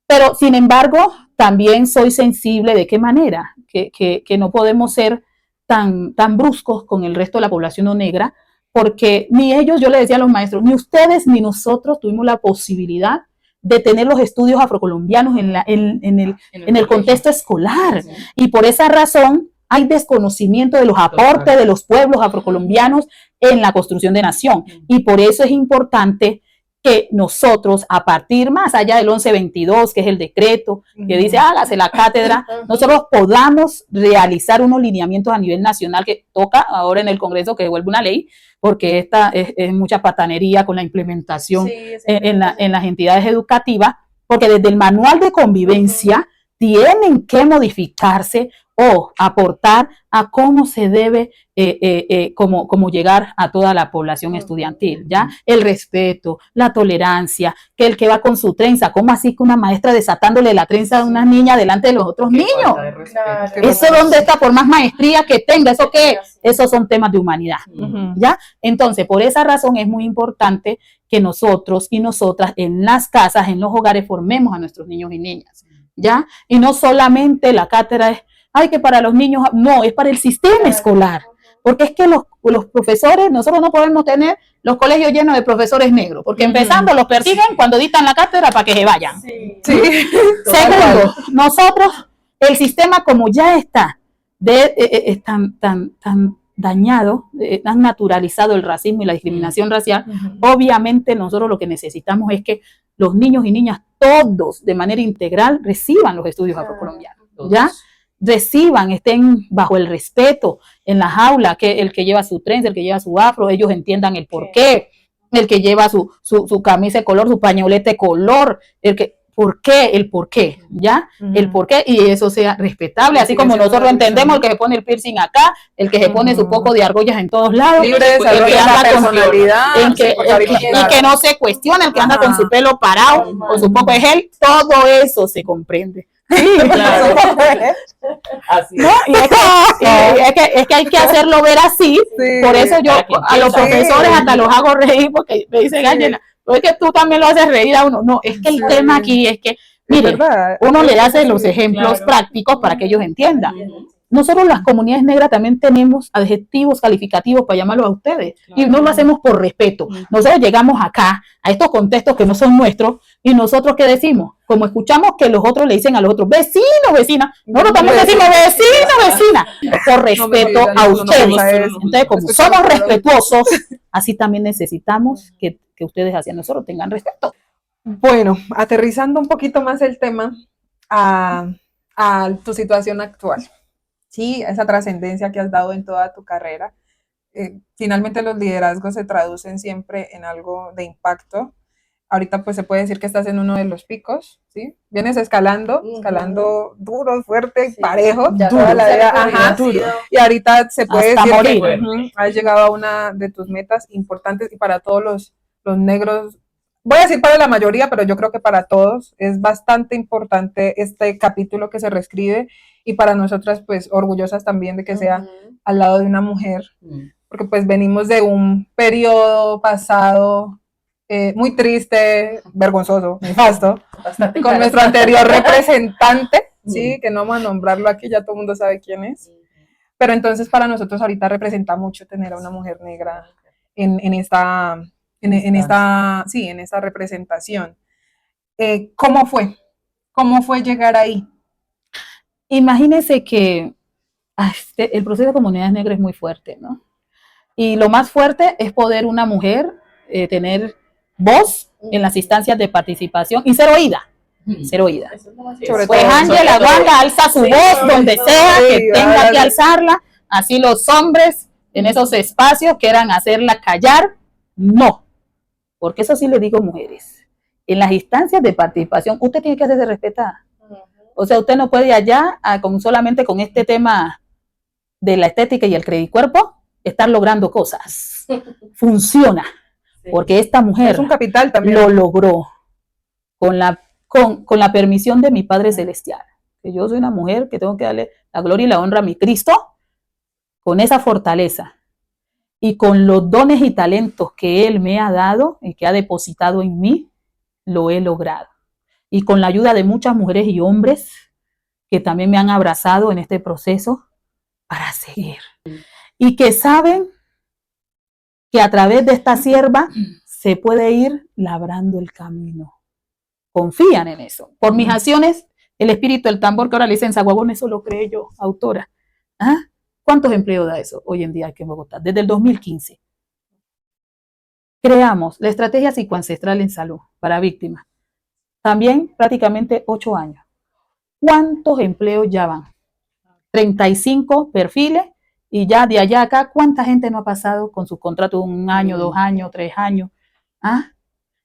pero sin embargo, también soy sensible de qué manera, que no podemos ser tan bruscos con el resto de la población no negra, porque ni ellos, yo le decía a los maestros, ni ustedes ni nosotros tuvimos la posibilidad de tener los estudios afrocolombianos en el contexto escolar.
Sí.
Y por esa razón hay desconocimiento de los aportes de los pueblos afrocolombianos en la construcción de nación. Y por eso es importante que nosotros, a partir más allá del 1122, que es el decreto que dice hágase la cátedra, nosotros podamos realizar unos lineamientos a nivel nacional que toca ahora en el Congreso que vuelva una ley, porque esta es mucha patanería con la implementación en las entidades educativas, porque desde el manual de convivencia tienen que modificarse o aportar a cómo se debe como llegar a toda la población estudiantil, ¿ya? El respeto, la tolerancia, que el que va con su trenza, ¿cómo así que una maestra desatándole la trenza a una niña delante de los otros niños?
Claro.
¿Eso dónde está? Por más maestría que tenga, ¿eso qué? Esos son temas de humanidad,
Ujú.
¿ya? Entonces, por esa razón es muy importante que nosotros y nosotras en las casas, en los hogares, formemos a nuestros niños y niñas, ¿ya? Y no solamente la cátedra es, ay, que para los niños, no, es para el sistema escolar, porque es que los profesores, nosotros no podemos tener los colegios llenos de profesores negros, porque empezando los persiguen cuando dictan la cátedra para que se vayan.
Sí.
Sí.
Segundo, nosotros, el sistema como ya está, es tan dañado, tan naturalizado el racismo y la discriminación racial, obviamente nosotros lo que necesitamos es que los niños y niñas todos de manera integral reciban los estudios afrocolombianos, ¿ya? Reciban, estén bajo el respeto en las aulas, que el que lleva su trenza, el que lleva su afro, ellos entiendan el porqué, el que lleva su camisa de color, su pañolete de color, por qué, el por qué, ¿ya? El por qué, y eso sea respetable, así como nosotros entendemos el que se pone el piercing acá, el que se pone su poco de argollas en todos lados,
libre de
el que
desarrollar la
anda con
personalidad,
y que no se cuestiona, el que anda con su pelo parado, con su poco de gel, todo eso se comprende. Sí,
Claro. Así
¿no? Y es que hay que hacerlo ver así.
Sí.
Por eso yo
Para que
a los
entiendan.
profesores hasta los hago reír porque me dicen, Ángela, es que tú también lo haces reír a uno. No, es que el tema aquí es que,
Es
mire,
verdad.
uno le hace los ejemplos
Claro.
prácticos para que ellos entiendan.
Ujú.
Nosotros las comunidades negras también tenemos adjetivos calificativos para llamarlos a ustedes y
Claro.
no lo hacemos por respeto.
Ujú.
Nosotros llegamos acá a estos contextos que no son nuestros y nosotros ¿qué decimos? Como escuchamos que los otros le dicen a los otros vecino, vecina, nosotros también decimos vecino, vecina, por respeto a ustedes. Entonces, como somos respetuosos, así también necesitamos que ustedes hacia nosotros tengan respeto.
Bueno, aterrizando un poquito más el tema a tu situación actual, sí, esa trascendencia que has dado en toda tu carrera. Finalmente los liderazgos se traducen siempre en algo de impacto. Ahorita pues se puede decir que estás en uno de los picos, ¿sí? Vienes escalando duro, fuerte,
Sí.
parejo,
Ya
toda
todo
la
el
vida,
recorrido
ajá,
ha sido-
y ahorita se puede
Hasta
decir
morir.
que has llegado a una de tus metas importantes y para todos los negros, voy a decir para la mayoría, pero yo creo que para todos es bastante importante este capítulo que se reescribe y para nosotras pues orgullosas también de que sea
Ujú.
al lado de una mujer,
Mm.
porque pues venimos de un periodo pasado muy triste, vergonzoso, nefasto,
Bastante
con
caro.
nuestro anterior representante, sí, que no vamos a nombrarlo aquí, ya todo el mundo sabe quién es, pero entonces para nosotros ahorita representa mucho tener a una mujer negra en esta representación. ¿Cómo fue? ¿Cómo fue llegar ahí?
Imagínense que el proceso de comunidades negras es muy fuerte, ¿no? Y lo más fuerte es poder una mujer tener voz en las instancias de participación y ser oída, ser oída.
Eso es lo más
Sobre
Pues
todo,
Ángela
sobre todo.
Wanga alza su
Sí,
voz
sobre
donde
todo.
sea que
Sí,
tenga
ahora
que
sí.
alzarla, así los hombres en esos espacios quieran hacerla callar, no, porque eso sí le digo mujeres, en las instancias de participación usted tiene que hacerse respetar.
Ujú.
O sea, usted no puede ir allá solamente con este tema de la estética y el credicuerpo estar logrando cosas. Funciona,
Sí.
porque esta mujer
es un capital también.
lo logró con la permisión de mi Padre Celestial. Que yo soy una mujer que tengo que darle la gloria y la honra a mi Cristo con esa fortaleza y con los dones y talentos que Él me ha dado y que ha depositado en mí, lo he logrado. Y con la ayuda de muchas mujeres y hombres que también me han abrazado en este proceso para seguir. Y que saben que a través de esta sierva se puede ir labrando el camino. Confían en eso. Por mis acciones, el espíritu del tambor que ahora le dicen Zaguabón, eso lo creé yo, autora. ¿Ah? ¿Cuántos empleos da eso hoy en día aquí en Bogotá? Desde el 2015. Creamos la estrategia psicoancestral en salud para víctimas. También prácticamente 8 años. ¿Cuántos empleos ya van? 35 perfiles y ya de allá a acá, ¿cuánta gente no ha pasado con sus contratos de 1 año, 2 años, 3 años? ¿Ah?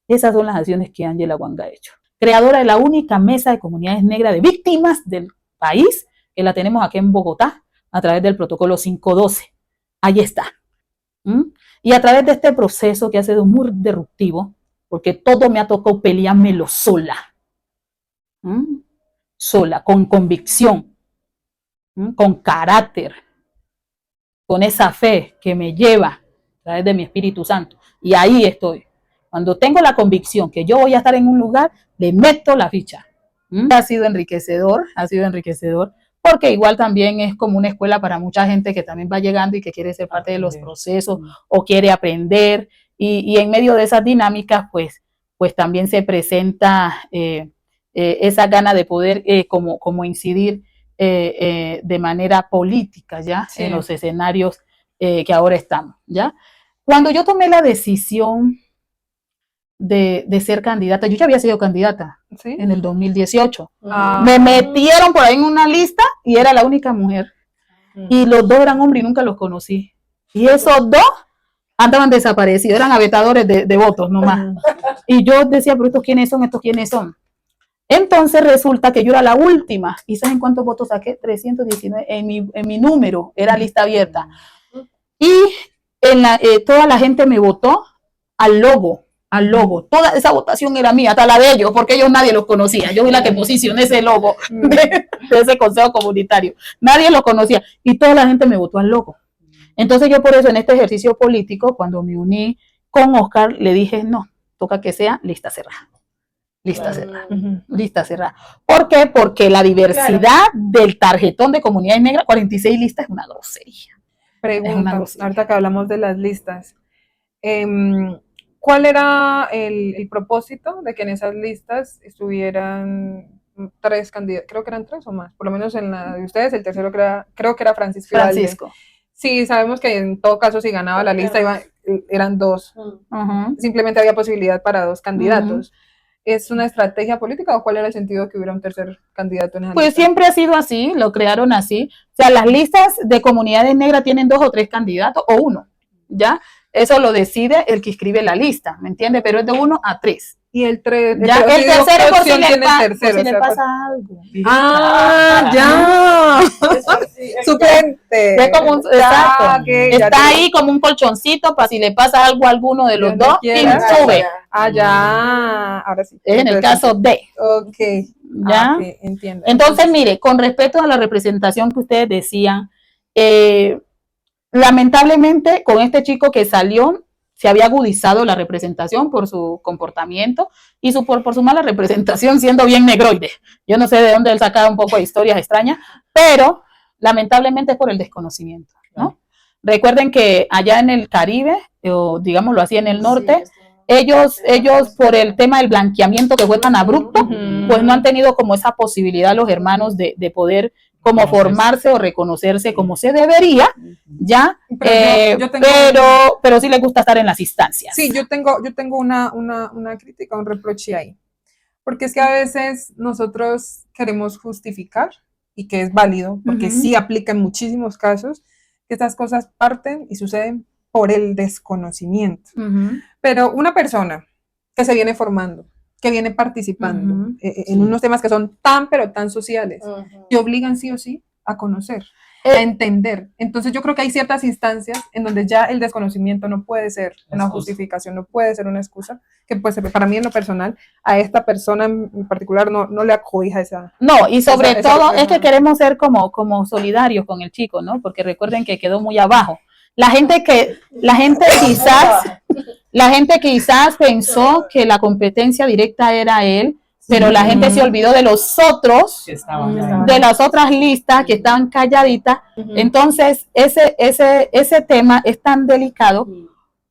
Esas son las acciones que Ángela Wanga ha hecho. Creadora de la única mesa de comunidades negras de víctimas del país, que la tenemos aquí en Bogotá, a través del protocolo 512. Ahí está. Y a través de este proceso que ha sido muy disruptivo, porque todo me ha tocado peleármelo sola. Sola, con convicción, con carácter, con esa fe que me lleva a través de mi Espíritu Santo. Y ahí estoy. Cuando tengo la convicción que yo voy a estar en un lugar, le meto la ficha. Ha sido enriquecedor, porque igual también es como una escuela para mucha gente que también va llegando y que quiere ser parte de los procesos o quiere aprender. Y en medio de esas dinámicas, pues también se presenta esa gana de poder como incidir de manera política, ¿ya? Sí. En los escenarios que ahora estamos, ¿ya? Cuando yo tomé la decisión de ser candidata, yo ya había sido candidata, ¿sí? En el 2018. Me metieron por ahí en una lista y era la única mujer. Y los dos eran hombres y nunca los conocí. Y esos dos andaban desaparecidos, eran avetadores de votos nomás. Y yo decía, pero ¿estos quiénes son? Entonces resulta que yo era la última. ¿Y saben cuántos votos saqué? 319 en mi número, era lista abierta. Y toda la gente me votó al logo. Toda esa votación era mía, hasta la de ellos, porque ellos nadie los conocía. Yo fui la que posicioné ese logo de ese consejo comunitario. Nadie lo conocía y toda la gente me votó al logo. Entonces yo por eso en este ejercicio político, cuando me uní con Oscar, le dije, no, toca que sea lista cerrada. Lista cerrada. Lista cerrada. ¿Por qué? Porque la diversidad del tarjetón de comunidades negras, 46 listas, es una grosería.
Pregunta, ahorita que hablamos de las listas, ¿cuál era el propósito de que en esas listas estuvieran 3 candidatos? Creo que eran 3 o más, por lo menos en la de ustedes, el tercero creo que era Francisco. Sí, sabemos que en todo caso si ganaba la lista eran 2. Simplemente había posibilidad para 2 candidatos. ¿Es una estrategia política o cuál era el sentido de que hubiera un tercer candidato en esa lista?
Pues siempre ha sido así, lo crearon así. O sea, las listas de comunidades negras tienen 2 o 3 candidatos o 1, ¿ya? Eso lo decide el que escribe la lista, ¿me entiende? Pero es de 1 a 3.
Y el 3,
el tercero por si le pasa algo.
Ya. Suplente.
Exacto. Está ahí como un colchoncito para si le pasa algo a alguno de los dos y sube.
Ya. Ahora sí.
Es en el caso de.
Ok.
¿Ya?
Okay, entiendo.
Entonces, mire, con respecto a la representación que ustedes decían, lamentablemente con este chico que salió, se había agudizado la representación por su comportamiento y por su mala representación siendo bien negroide. Yo no sé de dónde él sacaba un poco de historias extrañas, pero lamentablemente es por el desconocimiento, ¿no? Recuerden que allá en el Caribe, o digámoslo así, en el norte, ellos por el tema del blanqueamiento que fue tan abrupto, pues no han tenido como esa posibilidad los hermanos de poder como formarse o reconocerse como se debería, ¿ya? Pero sí les gusta estar en las instancias.
Sí, yo tengo una crítica, un reproche ahí. Porque es que a veces nosotros queremos justificar, y que es válido, porque sí aplica en muchísimos casos, que estas cosas parten y suceden por el desconocimiento. Pero una persona que se viene formando, que viene participando en unos temas que son pero tan sociales, te obligan sí o sí a conocer, a entender. Entonces yo creo que hay ciertas instancias en donde ya el desconocimiento no puede ser una justificación, no puede ser una excusa, que pues para mí en lo personal, a esta persona en particular no le acobija esa... No, y sobre todo es que queremos ser como solidarios con el chico, ¿no? Porque recuerden que quedó muy abajo. La gente quizás pensó que la competencia directa era él, pero la gente se olvidó de los otros, de las otras listas que estaban calladitas. Entonces, ese tema es tan delicado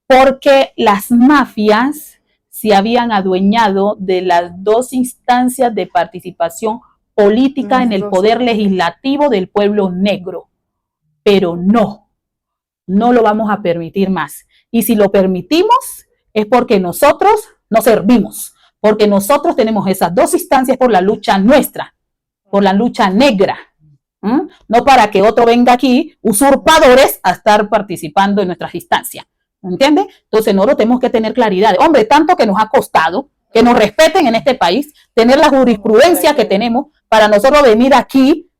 porque las mafias se habían adueñado de las 2 instancias de participación política en el poder legislativo del pueblo negro. Pero no lo vamos a permitir más. Y si lo permitimos, es porque nosotros nos servimos, porque nosotros tenemos esas 2 instancias por la lucha nuestra, por la lucha negra, no para que otro venga aquí, usurpadores, a estar participando en nuestras instancias, ¿me entiende? Entonces nosotros tenemos que tener claridad. Hombre, tanto que nos ha costado que nos respeten en este país, tener la jurisprudencia que tenemos para nosotros venir aquí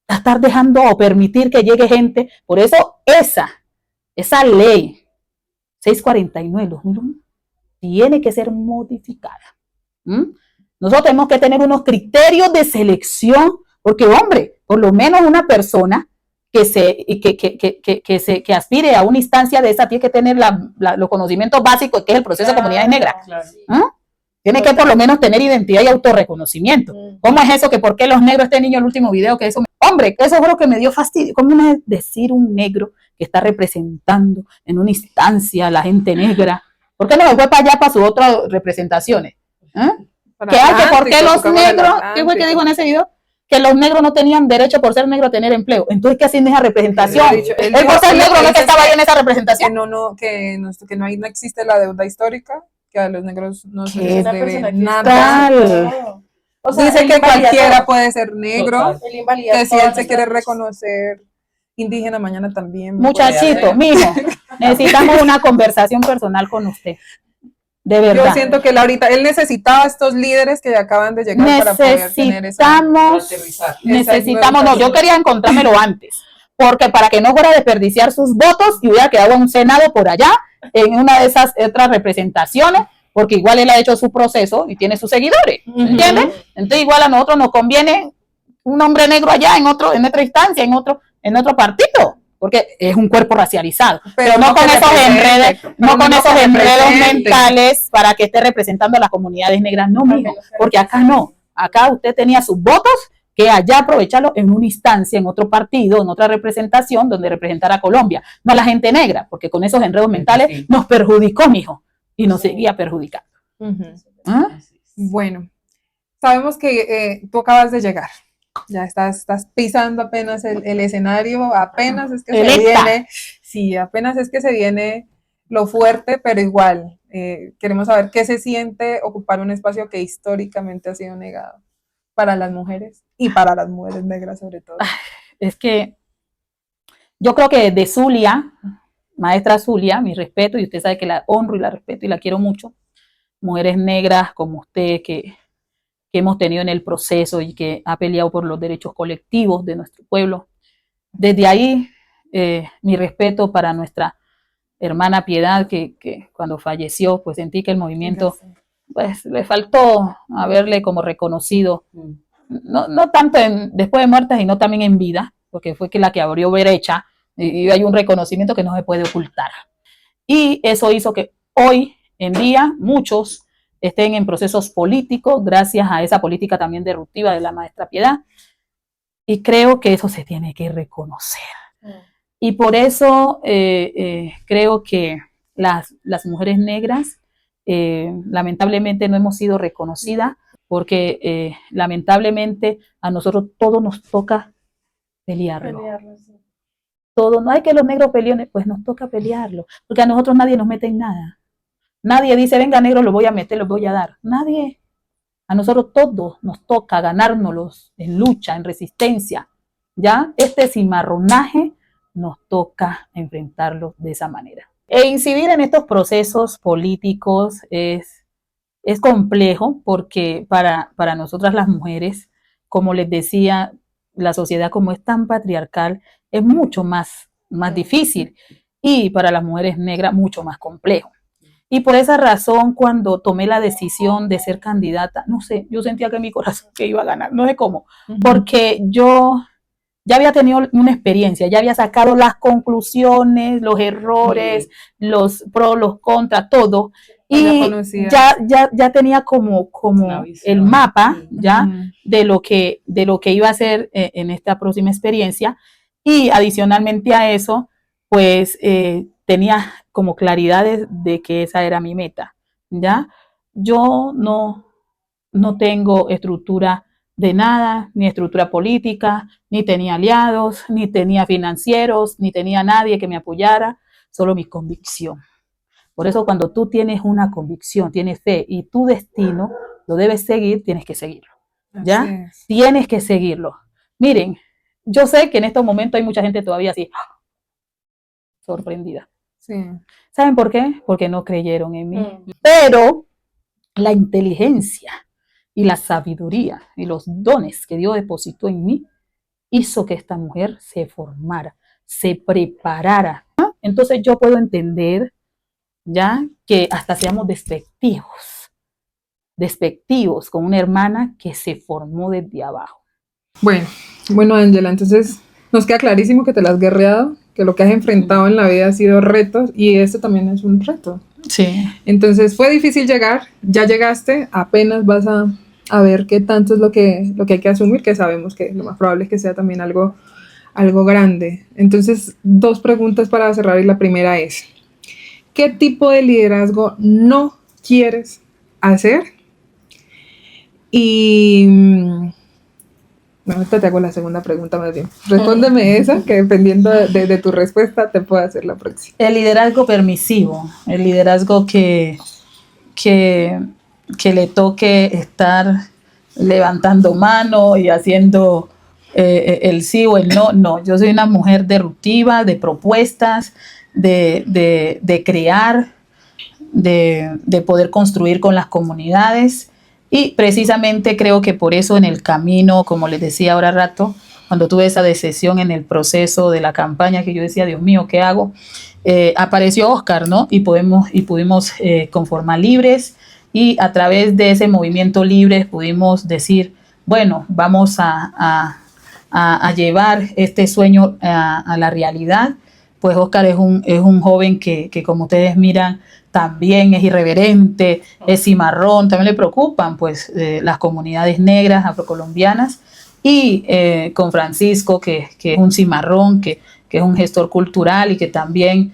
a estar dejando o permitir que llegue gente. Por eso esa ley 649/2001 tiene que ser modificada. Nosotros tenemos que tener unos criterios de selección, porque hombre, por lo menos una persona que aspire a una instancia de esa tiene que tener los conocimientos básicos, que es el proceso de comunidades negras. Tiene que por lo menos tener identidad y autorreconocimiento. ¿Cómo es eso? Que por qué los negros, este niño el último video, que eso, hombre, eso fue lo que me dio fastidio. ¿Cómo es decir un negro que está representando en una instancia a la gente negra? ¿Por qué no me fue para allá para sus otras representaciones? ¿Por qué los negros, qué fue que dijo en ese video? Que los negros no tenían derecho por ser negros a tener empleo. Entonces, ¿qué hacen esa representación? Él por ser negro no estaba ahí en esa representación. Que no existe la deuda histórica, que a los negros no se les debe nada. O sea, dice que cualquiera puede ser negro, que si él se quiere reconocer indígena, mañana también. Muchachito, mijo, necesitamos una conversación personal con usted.
de verdad.
Yo siento que él necesitaba estos líderes que acaban de llegar para poder tener esa...
Necesitamos, no, yo quería encontrármelo antes, porque para que no fuera a desperdiciar sus votos y hubiera quedado en un Senado por allá, en una de esas otras representaciones, porque igual él ha hecho su proceso y tiene sus seguidores, ¿entiendes? Entonces igual a nosotros nos conviene un hombre negro allá en otra instancia, en otro partido, porque es un cuerpo racializado, pero no con esos enredos mentales para que esté representando a las comunidades negras, no, mijo, porque acá no, acá usted tenía sus votos que allá aprovecharlo en una instancia, en otro partido, en otra representación donde representara a Colombia, no a la gente negra, porque con esos enredos mentales nos perjudicó, mijo, y nos seguía perjudicando.
¿Ah? Bueno, sabemos que tú acabas de llegar. Ya estás pisando apenas el escenario, apenas es que se viene, sí, apenas es que se viene lo fuerte, pero igual, queremos saber qué se siente ocupar un espacio que históricamente ha sido negado para las mujeres y para las mujeres negras sobre todo.
Es que yo creo que de Zulia, maestra Zulia, mi respeto, y usted sabe que la honro y la respeto y la quiero mucho, mujeres negras como usted que hemos tenido en el proceso y que ha peleado por los derechos colectivos de nuestro pueblo. Desde ahí, mi respeto para nuestra hermana Piedad, que cuando falleció, pues sentí que el movimiento, pues le faltó haberle como reconocido, no tanto después de muerta, sino también en vida, porque fue que la que abrió brecha, y hay un reconocimiento que no se puede ocultar. Y eso hizo que hoy en día muchos estén en procesos políticos gracias a esa política también disruptiva de la maestra Piedad, y creo que eso se tiene que reconocer. Y por eso creo que las mujeres negras lamentablemente no hemos sido reconocidas, porque lamentablemente a nosotros todo nos toca pelearlo. Todo, no hay que los negros peleen, pues nos toca pelearlo, porque a nosotros nadie nos mete en nada. Nadie dice, venga negro, lo voy a meter, lo voy a dar. Nadie. A nosotros todos nos toca ganárnoslos en lucha, en resistencia. ¿Ya? Este cimarronaje nos toca enfrentarlo de esa manera. E incidir en estos procesos políticos es complejo, porque para nosotras las mujeres, como les decía, la sociedad como es tan patriarcal, es mucho más difícil. Y para las mujeres negras, mucho más complejo. Y por esa razón, cuando tomé la decisión de ser candidata, no sé, yo sentía que en mi corazón que iba a ganar, no sé cómo, porque yo ya había tenido una experiencia, ya había sacado las conclusiones, los errores, los pros, los contras, todo, y ya tenía como el mapa ya de lo que iba a hacer en esta próxima experiencia, y adicionalmente a eso, pues tenía como claridad de que esa era mi meta, ¿ya? Yo no tengo estructura de nada, ni estructura política, ni tenía aliados, ni tenía financieros, ni tenía nadie que me apoyara, solo mi convicción. Por eso cuando tú tienes una convicción, tienes fe y tu destino lo debes seguir, tienes que seguirlo, ¿ya? Tienes que seguirlo. Miren, yo sé que en estos momentos hay mucha gente todavía así, sorprendida.
Sí.
¿Saben por qué? Porque no creyeron en mí. Pero la inteligencia y la sabiduría y los dones que Dios depositó en mí hizo que esta mujer se formara, se preparara. Entonces yo puedo entender ya que hasta seamos despectivos con una hermana que se formó desde abajo.
Bueno, Ángela, entonces nos queda clarísimo que te la has guerreado, que lo que has enfrentado en la vida ha sido retos, y esto también es un reto.
Sí.
Entonces fue difícil llegar, ya llegaste, apenas vas a ver qué tanto es lo que hay que asumir, que sabemos que lo más probable es que sea también algo grande. Entonces, 2 preguntas para cerrar, y la primera es, ¿qué tipo de liderazgo no quieres hacer? Y bueno, te hago la segunda pregunta más bien. Respóndeme esa, que dependiendo de tu respuesta te puedo hacer la próxima.
El liderazgo permisivo, el liderazgo que le toque estar levantando mano y haciendo el sí o el no. No, yo soy una mujer disruptiva, de propuestas, de crear, de poder construir con las comunidades. Y precisamente creo que por eso en el camino, como les decía ahora rato, cuando tuve esa decisión en el proceso de la campaña, que yo decía, Dios mío, ¿qué hago? Apareció Oscar, ¿no? Y pudimos conformar Libres, y a través de ese movimiento Libres pudimos decir, bueno, vamos a llevar este sueño a la realidad. Pues Oscar es un joven que como ustedes miran, también es irreverente, es cimarrón, también le preocupan pues las comunidades negras, afrocolombianas, y con Francisco, que es un cimarrón, que es un gestor cultural y que también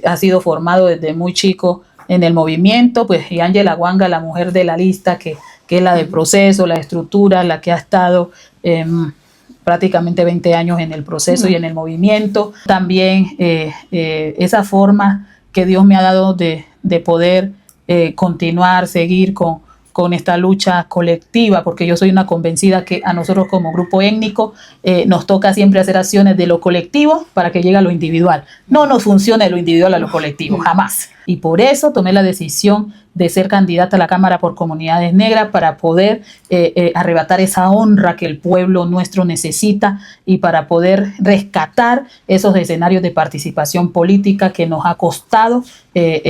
ha sido formado desde muy chico en el movimiento, pues, y Ángela Wanga, la mujer de la lista, que es la del proceso, la estructura, la que ha estado prácticamente 20 años en el proceso y en el movimiento. También esa forma que Dios me ha dado de poder continuar, seguir con esta lucha colectiva, porque yo soy una convencida que a nosotros como grupo étnico nos toca siempre hacer acciones de lo colectivo para que llegue a lo individual. No nos funciona de lo individual a lo colectivo, jamás. Y por eso tomé la decisión de ser candidata a la Cámara por Comunidades Negras, para poder arrebatar esa honra que el pueblo nuestro necesita, y para poder rescatar esos escenarios de participación política que nos ha costado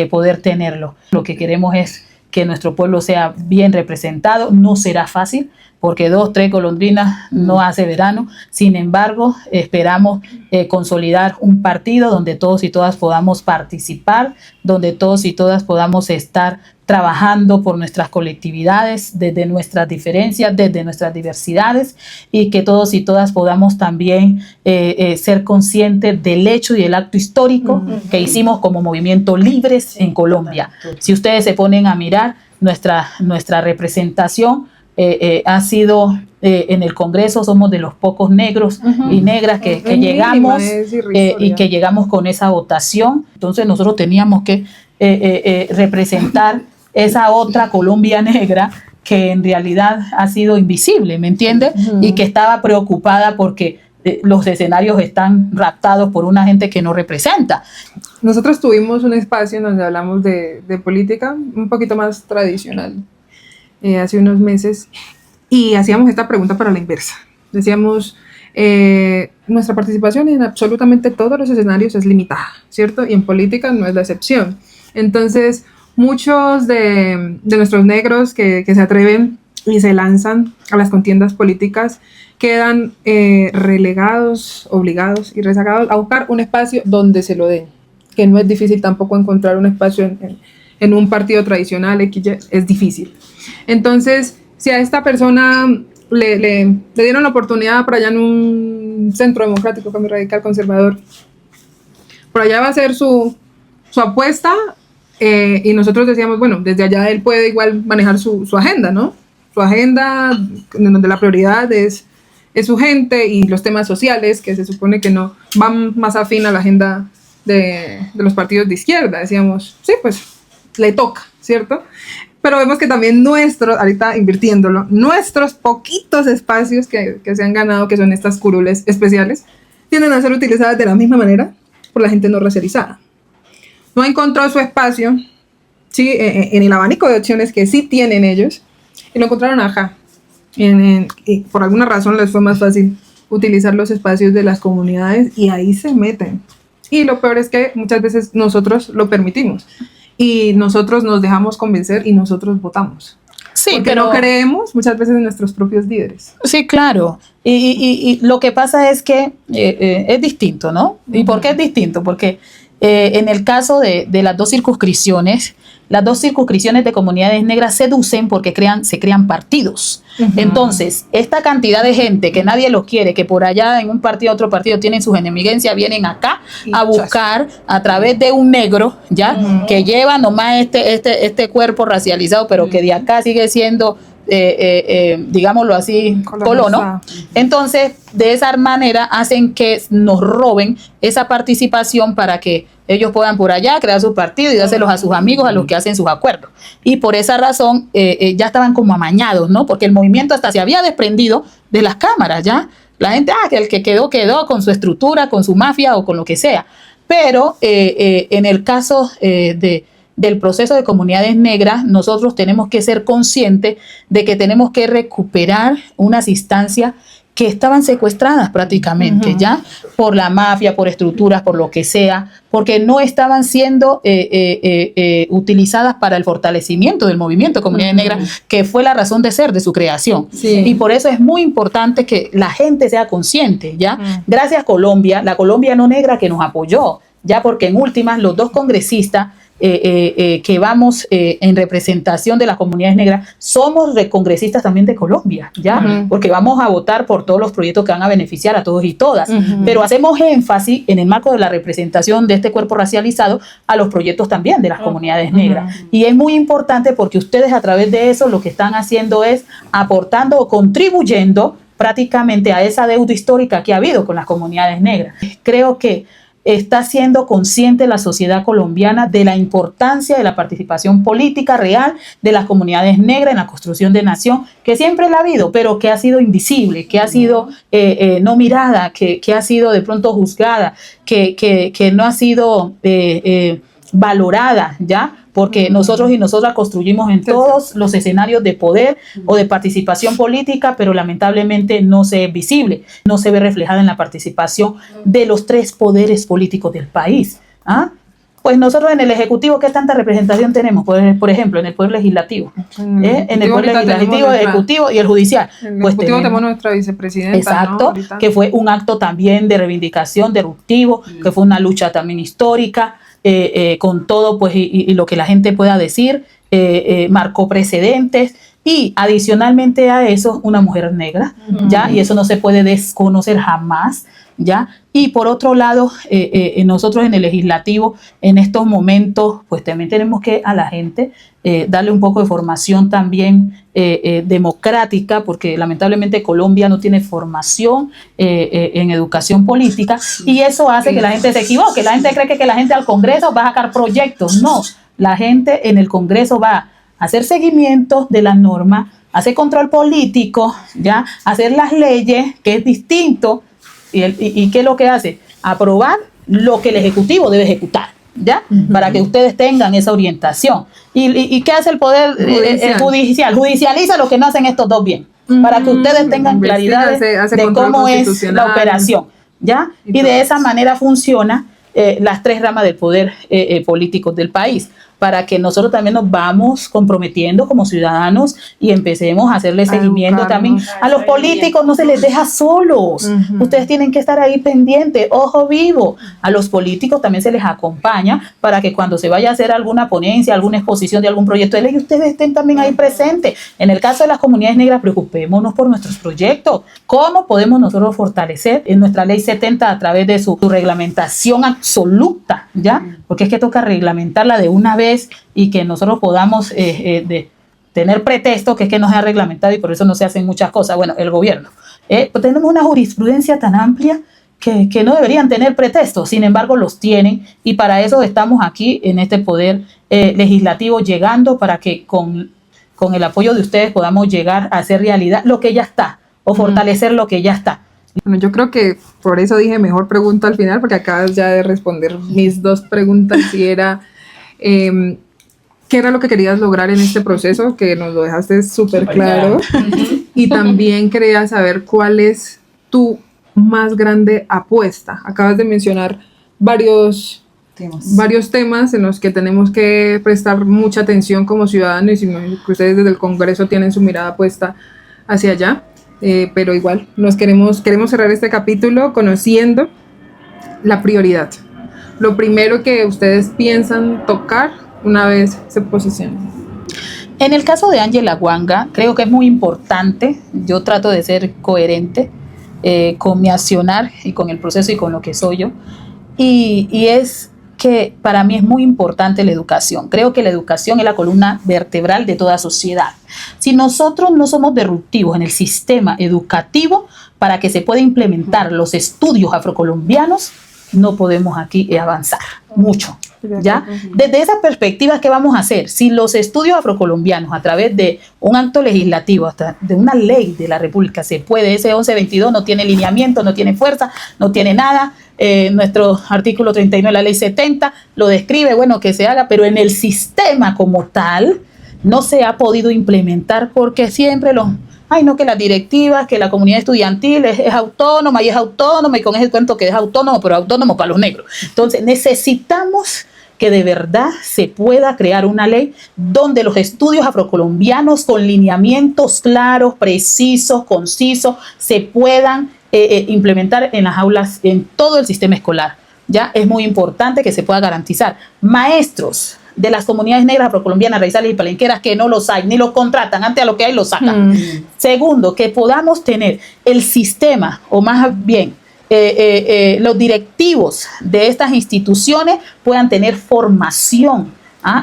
poder tenerlo. Lo que queremos es que nuestro pueblo sea bien representado. No será fácil, porque 2, 3 golondrinas no hace verano. Sin embargo, esperamos consolidar un partido donde todos y todas podamos participar, donde todos y todas podamos estar trabajando por nuestras colectividades, desde nuestras diferencias, desde nuestras diversidades, y que todos y todas podamos también ser conscientes del hecho y el acto histórico que hicimos como movimiento Libres en Colombia. Si ustedes se ponen a mirar, nuestra representación ha sido en el Congreso, somos de los pocos negros y negras que llegamos y que llegamos con esa votación. Entonces nosotros teníamos que representar esa otra Colombia negra que en realidad ha sido invisible, ¿me entiendes? Y que estaba preocupada porque los escenarios están raptados por una gente que no representa.
Nosotros tuvimos un espacio en donde hablamos de política un poquito más tradicional hace unos meses, y hacíamos esta pregunta para la inversa. Decíamos, nuestra participación en absolutamente todos los escenarios es limitada, ¿cierto? Y en política no es la excepción. Entonces, muchos de nuestros negros que se atreven y se lanzan a las contiendas políticas quedan relegados, obligados y rezagados a buscar un espacio donde se lo den, que no es difícil tampoco encontrar un espacio en un partido tradicional, es difícil. Entonces, si a esta persona le dieron la oportunidad por allá en un centro democrático, cambio radical, conservador, por allá va a ser su apuesta, y nosotros decíamos, bueno, desde allá él puede igual manejar su agenda, ¿no? Su agenda, en donde la prioridad es su gente y los temas sociales, que se supone que no van más afín a la agenda de los partidos de izquierda. Decíamos, sí, pues le toca, ¿cierto? Pero vemos que también ahorita invirtiéndolo, nuestros poquitos espacios que se han ganado, que son estas curules especiales, tienden a ser utilizadas de la misma manera por la gente no racializada. No encontró su espacio, ¿sí? En el abanico de opciones que sí tienen ellos, y lo encontraron y por alguna razón les fue más fácil utilizar los espacios de las comunidades, y ahí se meten. Y lo peor es que muchas veces nosotros lo permitimos, y nosotros nos dejamos convencer y nosotros votamos. Sí, porque no creemos muchas veces en nuestros propios líderes.
Sí, claro. Y lo que pasa es que es distinto, ¿no? ¿Y por qué es distinto? Porque en el caso de las dos circunscripciones de comunidades negras seducen porque se crean partidos. Entonces, esta cantidad de gente que nadie los quiere, que por allá en un partido, otro partido tienen sus enemiguencias, vienen acá a buscar a través de un negro, ¿ya? Que lleva nomás este cuerpo racializado, pero que de acá sigue siendo, digámoslo así, colono. Entonces, de esa manera hacen que nos roben esa participación para que ellos puedan por allá crear sus partidos y dárselos a sus amigos, a los que hacen sus acuerdos. Y por esa razón ya estaban como amañados, ¿no? Porque el movimiento hasta se había desprendido de las cámaras, ¿ya? La gente, que el que quedó con su estructura, con su mafia o con lo que sea. Pero en el caso de del proceso de comunidades negras, nosotros tenemos que ser conscientes de que tenemos que recuperar unas instancias que estaban secuestradas prácticamente, ¿ya? Por la mafia, por estructuras, por lo que sea, porque no estaban siendo utilizadas para el fortalecimiento del movimiento de comunidades negras, que fue la razón de ser de su creación.
Sí.
Y por eso es muy importante que la gente sea consciente, ¿ya? Gracias Colombia, la Colombia no negra que nos apoyó, ya, porque en últimas los dos congresistas que vamos en representación de las comunidades negras, somos congresistas también de Colombia, ¿ya? Porque vamos a votar por todos los proyectos que van a beneficiar a todos y todas, pero hacemos énfasis en el marco de la representación de este cuerpo racializado a los proyectos también de las comunidades negras. Y es muy importante porque ustedes a través de eso lo que están haciendo es aportando o contribuyendo prácticamente a esa deuda histórica que ha habido con las comunidades negras. Creo que está siendo consciente la sociedad colombiana de la importancia de la participación política real de las comunidades negras en la construcción de nación, que siempre la ha habido, pero que ha sido invisible, que ha sido no mirada, que ha sido de pronto juzgada, que no ha sido valorada, ¿ya? Porque nosotros y nosotras construimos en todos los escenarios de poder o de participación política, pero lamentablemente no se es visible, no se ve reflejada en la participación de los tres poderes políticos del país. ¿Ah? Pues nosotros en el Ejecutivo, ¿qué tanta representación tenemos? Por ejemplo, en el Poder Legislativo. En el Poder Legislativo, Ejecutivo y el Judicial.
En el Ejecutivo tenemos nuestra vicepresidenta.
Exacto, ¿no? Que fue un acto también de reivindicación, de ruptivo, que fue una lucha también histórica, con todo pues y lo que la gente pueda decir, marcó precedentes. Y adicionalmente a eso, una mujer negra, ¿ya? Y eso no se puede desconocer jamás, ¿ya? Y por otro lado, nosotros en el legislativo, en estos momentos, pues también tenemos que a la gente darle un poco de formación también democrática, porque lamentablemente Colombia no tiene formación en educación política, y eso hace que la gente se equivoque. La gente cree que la gente al Congreso va a sacar proyectos. No, la gente en el Congreso va hacer seguimiento de las normas, hacer control político, ¿ya? Hacer las leyes, que es distinto, y ¿qué es lo que hace? Aprobar lo que el Ejecutivo debe ejecutar, ¿ya? Para que ustedes tengan esa orientación. ¿Y qué hace el Poder Judicial? Judicializa lo que no hacen estos dos bien, para que ustedes tengan claridad de cómo es la operación, ¿ya? Y de esa manera funciona las tres ramas del poder político del país, para que nosotros también nos vamos comprometiendo como ciudadanos y empecemos a hacerle seguimiento también a los políticos. No se les deja solos, ustedes tienen que estar ahí pendientes, ojo vivo. A los políticos también se les acompaña para que cuando se vaya a hacer alguna ponencia, alguna exposición de algún proyecto de ley, ustedes estén también ahí presentes. En el caso de las comunidades negras, preocupémonos por nuestros proyectos. ¿Cómo podemos nosotros fortalecer en nuestra ley 70 a través de su reglamentación absoluta, ¿ya? Porque es que toca reglamentarla de una vez y que nosotros podamos tener pretexto que es que no se ha reglamentado y por eso no se hacen muchas cosas. Bueno, el gobierno. Pues tenemos una jurisprudencia tan amplia que no deberían tener pretextos, sin embargo los tienen, y para eso estamos aquí en este poder legislativo llegando para que con el apoyo de ustedes podamos llegar a hacer realidad lo que ya está o fortalecer lo que ya está.
Bueno, yo creo que por eso dije mejor pregunta al final, porque acabas ya de responder mis dos preguntas y era... ¿qué era lo que querías lograr en este proceso? Que nos lo dejaste súper claro. Y también quería saber cuál es tu más grande apuesta. Acabas de mencionar varios temas en los que tenemos que prestar mucha atención como ciudadanos, y que ustedes desde el Congreso tienen su mirada puesta hacia allá. Pero igual, queremos cerrar este capítulo conociendo la prioridad. Lo primero que ustedes piensan tocar una vez se posicionen.
En el caso de Ángela Huanga, creo que es muy importante, yo trato de ser coherente con mi accionar y con el proceso y con lo que soy yo, y es que para mí es muy importante la educación. Creo que la educación es la columna vertebral de toda sociedad. Si nosotros no somos disruptivos en el sistema educativo para que se pueda implementar los estudios afrocolombianos, no podemos aquí avanzar mucho, ¿ya? Desde esa perspectiva, ¿qué vamos a hacer? Si los estudios afrocolombianos a través de un acto legislativo, hasta de una ley de la República se puede, ese 1122 no tiene lineamiento, no tiene fuerza, no tiene nada, nuestro artículo 39 de la ley 70 lo describe, bueno, que se haga, pero en el sistema como tal no se ha podido implementar porque siempre ay no, que las directivas, que la comunidad estudiantil es autónoma y con ese cuento que es autónomo, pero autónomo para los negros. Entonces necesitamos que de verdad se pueda crear una ley donde los estudios afrocolombianos con lineamientos claros, precisos, concisos, se puedan implementar en las aulas, en todo el sistema escolar. Ya es muy importante que se pueda garantizar. Maestros de las comunidades negras afrocolombianas, raizales y palenqueras, que no los hay, ni los contratan, antes a lo que hay los sacan. Segundo, que podamos tener el sistema, o más bien, los directivos de estas instituciones puedan tener formación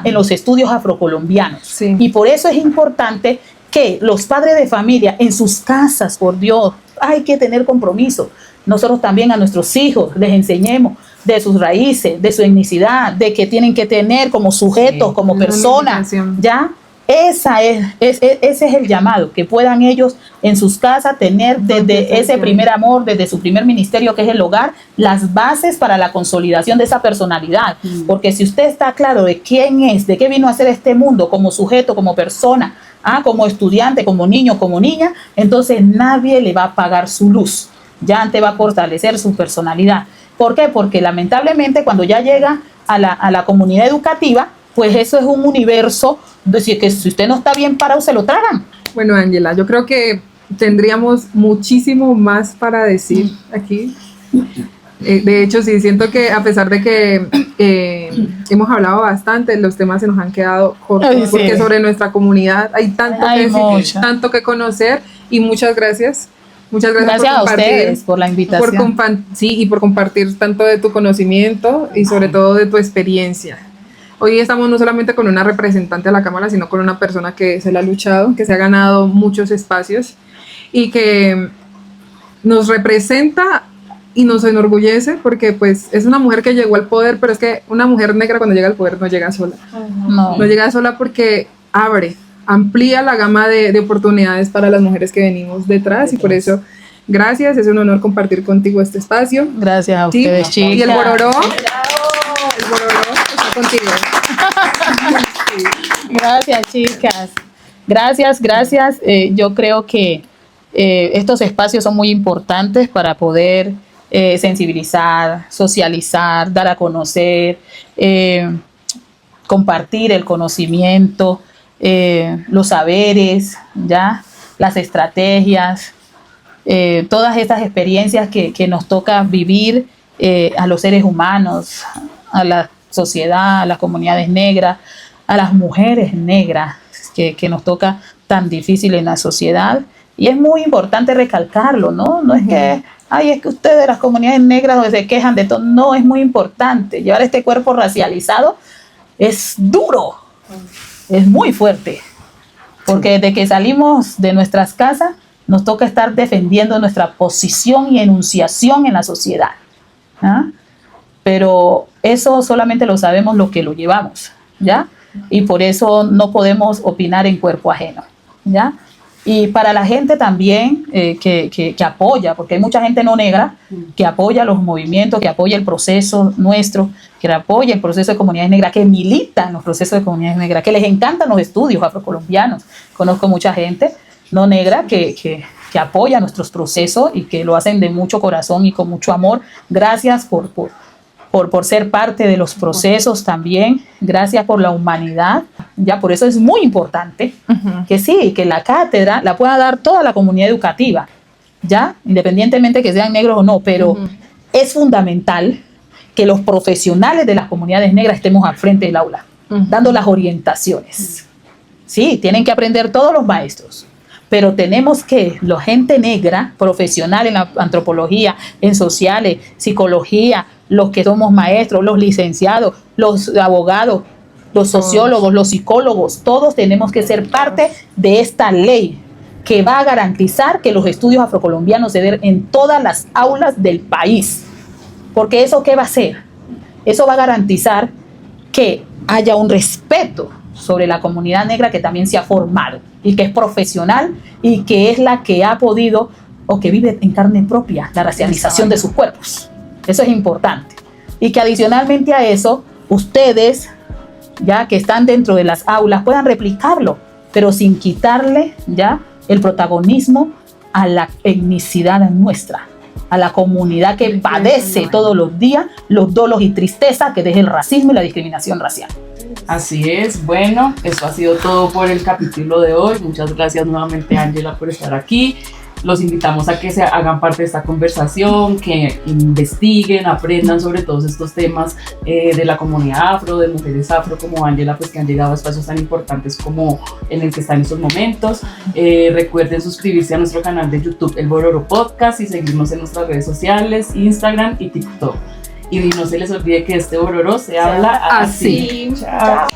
en los estudios afrocolombianos.
Sí.
Y por eso es importante que los padres de familia en sus casas, por Dios, hay que tener compromiso. Nosotros también a nuestros hijos les enseñemos de sus raíces, de su etnicidad, de que tienen que tener como sujetos, como personas, ¿ya? Ese es el llamado, que puedan ellos en sus casas tener desde ese primer amor, desde su primer ministerio que es el hogar, las bases para la consolidación de esa personalidad. Porque si usted está claro de quién es, de qué vino a hacer este mundo como sujeto, como persona, como estudiante, como niño, como niña, entonces nadie le va a apagar su luz. Ya antes va a fortalecer su personalidad. ¿Por qué? Porque lamentablemente cuando ya llega a la comunidad educativa, pues eso es un universo, decir que si usted no está bien parado, se lo tragan.
Bueno, Ángela, yo creo que tendríamos muchísimo más para decir aquí. De hecho, sí, siento que a pesar de que hemos hablado bastante, los temas se nos han quedado cortos,
Ay, sí.
porque sobre nuestra comunidad hay tanto que decir, tanto que conocer, y muchas gracias. Muchas gracias por
a ustedes por la invitación.
Y por compartir tanto de tu conocimiento y sobre todo de tu experiencia. Hoy estamos no solamente con una representante de la Cámara, sino con una persona que se la ha luchado, que se ha ganado muchos espacios y que nos representa y nos enorgullece porque pues es una mujer que llegó al poder, pero es que una mujer negra cuando llega al poder no llega sola. No llega sola porque amplía la gama de oportunidades para las mujeres que venimos detrás, y por eso, gracias, es un honor compartir contigo este espacio.
Gracias a ustedes, chicas.
Y el bororó está contigo.
Sí. Gracias, chicas. Gracias. Yo creo que estos espacios son muy importantes para poder sensibilizar, socializar, dar a conocer, compartir el conocimiento, los saberes, ¿ya? Las estrategias, todas estas experiencias que nos toca vivir a los seres humanos, a la sociedad, a las comunidades negras, a las mujeres negras que nos toca tan difícil en la sociedad. Y es muy importante recalcarlo, ¿no? No es que, es que ustedes, las comunidades negras, se quejan de todo. No, es muy importante. Llevar este cuerpo racializado es duro. Es muy fuerte, porque desde que salimos de nuestras casas nos toca estar defendiendo nuestra posición y enunciación en la sociedad, pero eso solamente lo sabemos los que lo llevamos, ¿ya? Y por eso no podemos opinar en cuerpo ajeno, ¿ya? Y para la gente también que apoya, porque hay mucha gente no negra que apoya los movimientos, que apoya el proceso nuestro, que apoya el proceso de comunidades negras, que milita en los procesos de comunidades negras, que les encantan los estudios afrocolombianos. Conozco mucha gente no negra que apoya nuestros procesos y que lo hacen de mucho corazón y con mucho amor. Gracias por ser parte de los procesos también. Gracias por la humanidad. Ya por eso es muy importante que la cátedra la pueda dar toda la comunidad educativa, ya, independientemente que sean negros o no, pero es fundamental que los profesionales de las comunidades negras estemos al frente del aula, dando las orientaciones. Sí, tienen que aprender todos los maestros, pero tenemos que, la gente negra, profesional en la antropología, en sociales, psicología, los que somos maestros, los licenciados, los abogados, los sociólogos, los psicólogos, todos tenemos que ser parte de esta ley que va a garantizar que los estudios afrocolombianos se den en todas las aulas del país. Porque ¿eso qué va a hacer? Eso va a garantizar que haya un respeto sobre la comunidad negra que también se ha formado y que es profesional y que es la que ha podido o que vive en carne propia la racialización de sus cuerpos. Eso es importante. Y que adicionalmente a eso, ustedes, ya que están dentro de las aulas, puedan replicarlo, pero sin quitarle ya el protagonismo a la etnicidad nuestra, a la comunidad que padece todos los días los dolos y tristezas que deja el racismo y la discriminación racial.
Así es, bueno, eso ha sido todo por el capítulo de hoy. Muchas gracias nuevamente, Ángela, por estar aquí. Los invitamos a que se hagan parte de esta conversación, que investiguen, aprendan sobre todos estos temas de la comunidad afro, de mujeres afro como Ángela, pues que han llegado a espacios tan importantes como en el que está en estos momentos. Recuerden suscribirse a nuestro canal de YouTube, El Bororo Podcast, y seguirnos en nuestras redes sociales, Instagram y TikTok. Y no se les olvide que este Bororo se habla así.
Chao.